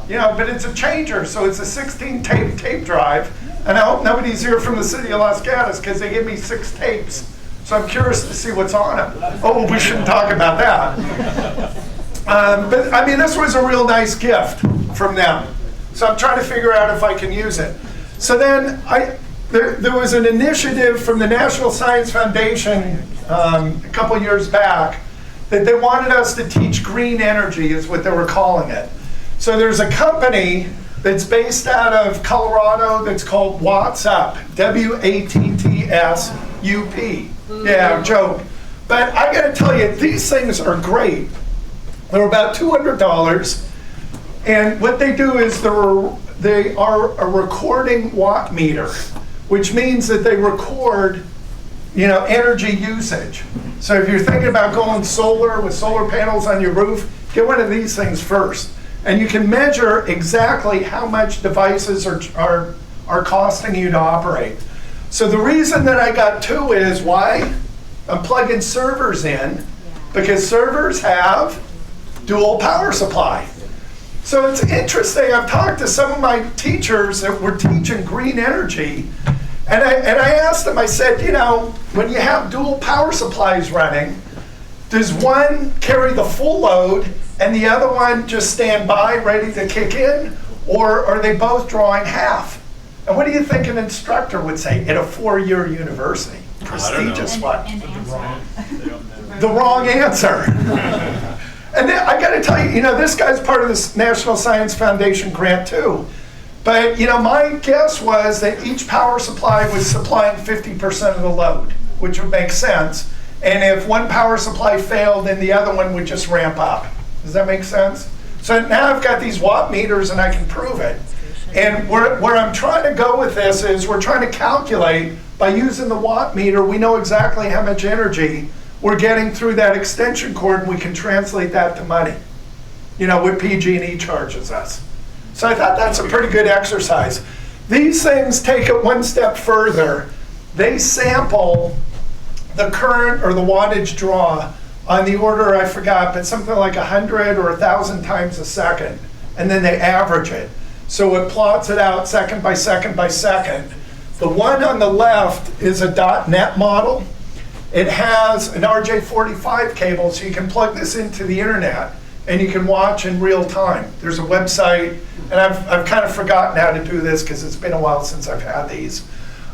You know, but it's a changer, so it's a 16 tape drive. And I hope nobody's here from the city of Los Gatos because they gave me 6 tapes. So I'm curious to see what's on them. Oh, we shouldn't talk about that. But I mean, this was a real nice gift from them. So I'm trying to figure out if I can use it. So then there was an initiative from the National Science Foundation a couple years back that they wanted us to teach green energy, is what they were calling it. So there's a company that's based out of Colorado that's called WattSup, W-A-T-T-S-U-P. Yeah, joke. But I gotta tell you, these things are great. They're about $200. And what they do is they are a recording watt meter, which means that they record, you know, energy usage. So if you're thinking about going solar with solar panels on your roof, get one of these things first. And you can measure exactly how much devices are costing you to operate. So the reason that I got 2 is why? I'm plugging servers in because servers have dual power supply. So it's interesting, I've talked to some of my teachers that were teaching green energy, and I asked them, I said, you know, when you have dual power supplies running, does one carry the full load and the other one just stand by, ready to kick in? Or are they both drawing half? And what do you think an instructor would say at a 4-year university? Prestigious one. The wrong answer. And then I gotta tell you, you know, this guy's part of this National Science Foundation grant too. But, you know, my guess was that each power supply was supplying 50% of the load, which would make sense. And if one power supply failed, then the other one would just ramp up. Does that make sense? So now I've got these watt meters and I can prove it. And where I'm trying to go with this is we're trying to calculate, by using the watt meter, we know exactly how much energy we're getting through that extension cord, and we can translate that to money. You know, what PG&E charges us. So I thought that's a pretty good exercise. These things take it one step further. They sample the current or the wattage draw on the order, I forgot, but something like 100 or 1,000 times a second, and then they average it. So it plots it out second by second by second. The one on the left is a .NET model, It has an RJ45 cable, so you can plug this into the internet and you can watch in real time. There's a website, and I've kind of forgotten how to do this because it's been a while since I've had these.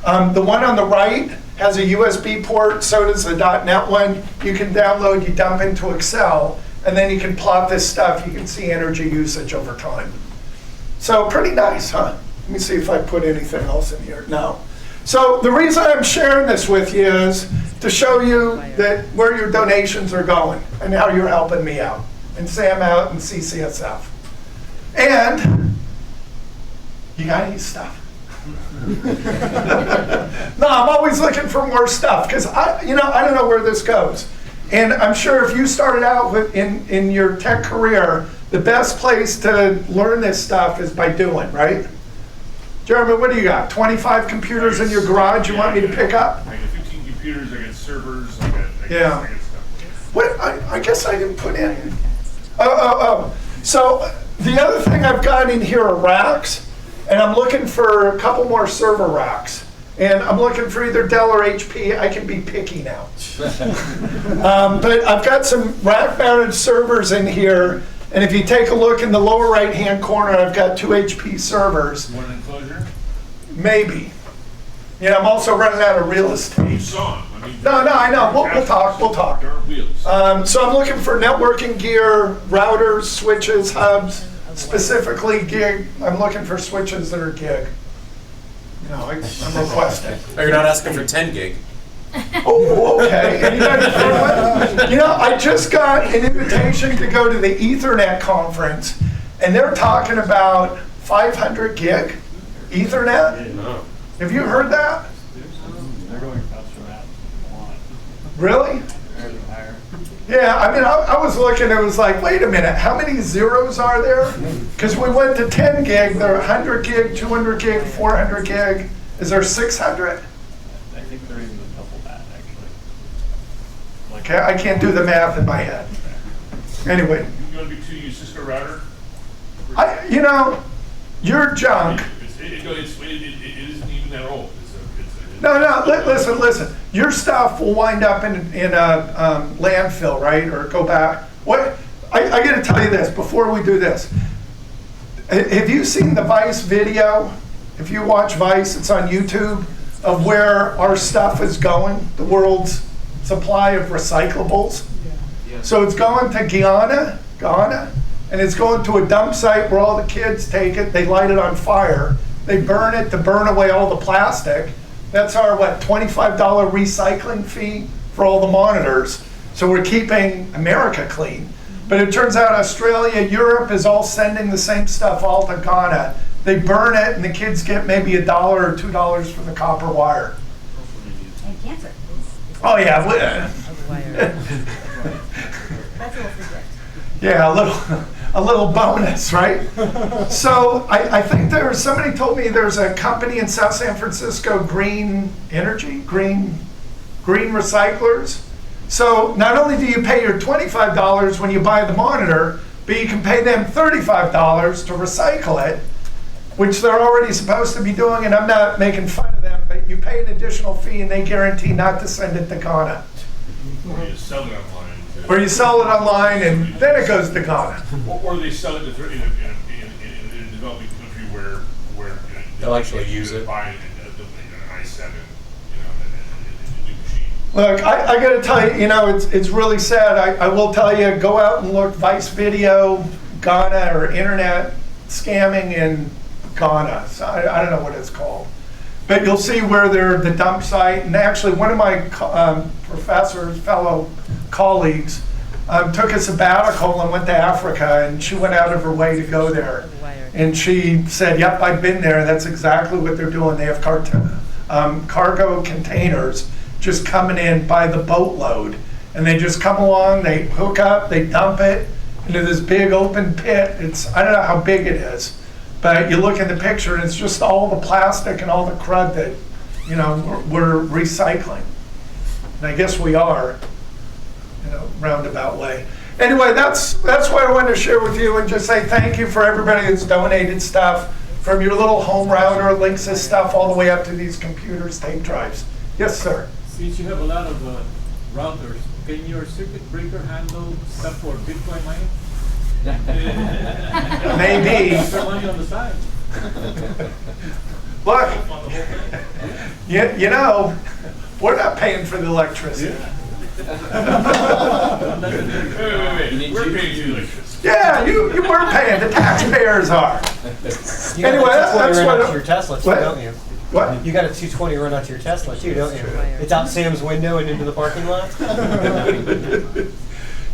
The one on the right has a USB port, so does the .NET one. You can download, you dump into Excel, and then you can plot this stuff. You can see energy usage over time. So pretty nice, huh? Let me see if I put anything else in here. No. So the reason I'm sharing this with you is to show you that where your donations are going and how you're helping me out, and Sam out, and CCSF. And you got any stuff? No, I'm always looking for more stuff because I don't know where this goes. And I'm sure if you started out with in your tech career, the best place to learn this stuff is by doing, right? Jeremy, what do you got? 25 computers in your garage you want me to pick up? I got 15 computers, I got servers, I got stuff. What, I guess I didn't put in. Oh. So the other thing I've got in here are racks, and I'm looking for a couple more server racks. And I'm looking for either Dell or HP. I can be picky now. But I've got some rack-mounted servers in here. And if you take a look in the lower right-hand corner, I've got 2 HP servers. One enclosure? Maybe. I'm also running out of real estate. You saw them. I mean, No, I know. We'll talk. There are wheels. So I'm looking for networking gear, routers, switches, hubs, specifically gig. I'm looking for switches that are gig. I'm requesting. Oh, you're not asking for 10 gig. Oh, okay. I just got an invitation to go to the Ethernet conference, and they're talking about 500 gig Ethernet. No. Have you heard that? They're going faster than that. Really? Yeah, I was looking, it was like, wait a minute, how many zeros are there? Because we went to 10 gig, there are 100 gig, 200 gig, 400 gig. Is there 600? I think they're even double that, actually. Okay, I can't do the math in my head. Anyway. You want to be 2 Cisco router? You're junk. It isn't even that old. No, listen. Your stuff will wind up in a landfill, right? Or go back. What? I got to tell you this before we do this. Have you seen the Vice video? If you watch Vice, it's on YouTube, of where our stuff is going, the world's supply of recyclables. Yeah. So it's going to Ghana, and it's going to a dump site where all the kids take it, they light it on fire, they burn it to burn away all the plastic. That's our, $25 recycling fee for all the monitors. So we're keeping America clean. But it turns out Australia, Europe is all sending the same stuff all to Ghana. They burn it and the kids get maybe $1 or $2 for the copper wire. And cancer. Oh yeah. That's a little free gift. Yeah, a little bonus, right? So I think somebody told me there's a company in South San Francisco, Green Recyclers. So not only do you pay your $25 when you buy the monitor, but you can pay them $35 to recycle it, which they're already supposed to be doing, and I'm not making fun of them, but you pay an additional fee and they guarantee not to send it to Ghana. Or you sell it online. Or you sell it online and then it goes to Ghana. Or they sell it in a developing country where they'll actually use it. Buy an i7, a new machine. Look, I got to tell you, it's really sad. I will tell you, go out and look Vice Video, Ghana, or internet scamming in Ghana. So I don't know what it's called. But you'll see where they're the dump site. And actually, one of my professors, fellow colleagues, took a sabbatical and went to Africa, and she went out of her way to go there. And she said, yep, I've been there. That's exactly what they're doing. They have cargo containers just coming in by the boatload. And they just come along, they hook up, they dump it into this big open pit. I don't know how big it is, but you look at the picture and it's just all the plastic and all the crud that, we're recycling. And I guess we are, roundabout way. Anyway, that's what I wanted to share with you and just say thank you for everybody that's donated stuff, from your little home router, Linksys stuff, all the way up to these computers, tape drives. Yes, sir. Since you have a lot of routers, can your circuit breaker handle stuff for Bitcoin mining? Maybe. Throw money on the side. Look, you know, we're not paying for the electricity. Wait. We're paying you electricity. Yeah, you weren't paying, the taxpayers are. You got Anyway, a 220 that's run what. out to your Tesla too, what? don't you? What? You got a 220 run out to your Tesla too, don't you? It's out Sam's window and into the parking lot.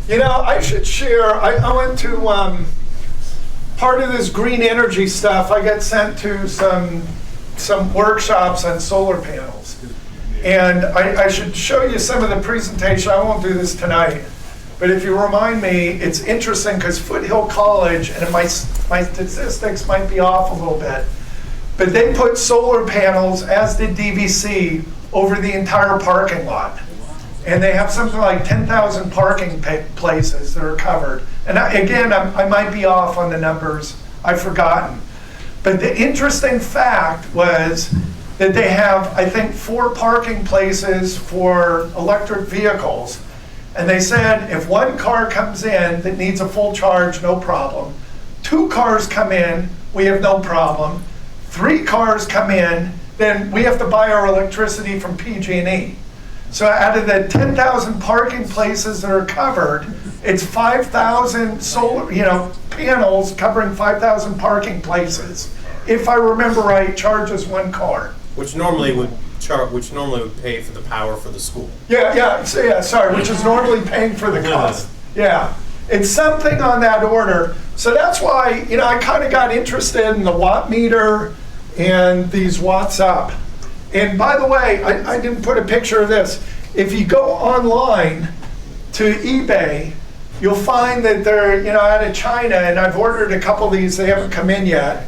You know, I should share, I went to, part of this green energy stuff, I got sent to some workshops on solar panels. And I should show you some of the presentation. I won't do this tonight. But if you remind me, it's interesting because Foothill College, and my statistics might be off a little bit, but they put solar panels, as did DVC, over the entire parking lot. And they have something like 10,000 parking places that are covered. And I might be off on the numbers. I've forgotten. But the interesting fact was that they have, I think, 4 parking places for electric vehicles. And they said if one car comes in that needs a full charge, no problem. 2 cars come in, we have no problem. 3 cars come in, then we have to buy our electricity from PG&E. So out of the 10,000 parking places that are covered, it's 5,000 solar, panels covering 5,000 parking places. If I remember right, charges 1 car. Which normally would pay for the power for the school. Sorry, which is normally paying for the cost. Yeah, it's something on that order. So that's why, I kind of got interested in the watt meter and these watts up. And by the way, I didn't put a picture of this. If you go online to eBay, you'll find that they're, out of China, and I've ordered a couple of these, they haven't come in yet.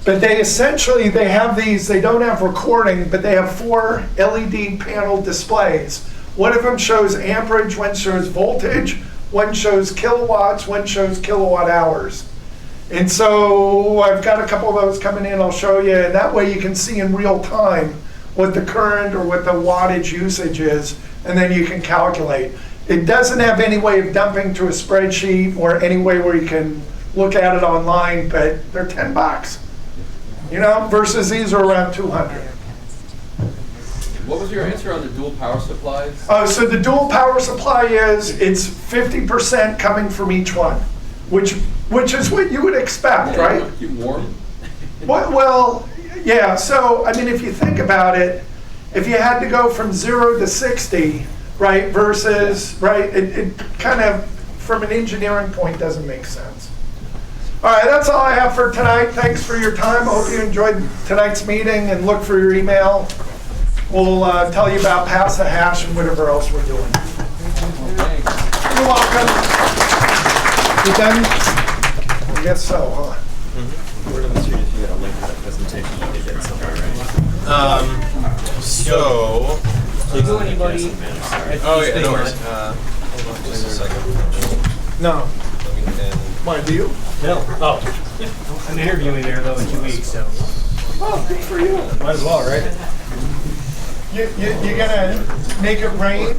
But they have these, they don't have recording, but they have 4 LED panel displays. One of them shows amperage, one shows voltage, one shows kilowatts, one shows kilowatt hours. And so I've got a couple of those coming in, I'll show you, and that way you can see in real time what the current or what the wattage usage is, and then you can calculate. It doesn't have any way of dumping to a spreadsheet or any way where you can look at it online, but they're $10. Versus these are around 200. What was your answer on the dual power supplies? So the dual power supply it's 50% coming from each one, which is what you would expect, right? Keep warm. Well, yeah. So I mean, if you think about it, if you had to go from 0 to 60, right, versus it kind of from an engineering point doesn't make sense. All right, that's all I have for tonight. Thanks for your time. I hope you enjoyed tonight's meeting, and look for your email. We'll tell you about Pass the Hash and whatever else we're doing. You're welcome. You done? I guess so, huh? Word on the street if you got a link to that presentation you did get somewhere, right? So... You go anybody? Oh, yeah, no worries. Hold on just a second. No. Why, do you? No. Oh. Yeah. I'm interviewing there, though, in 2 weeks, so. Oh, good for you. Might as well, right? You gonna make it rain?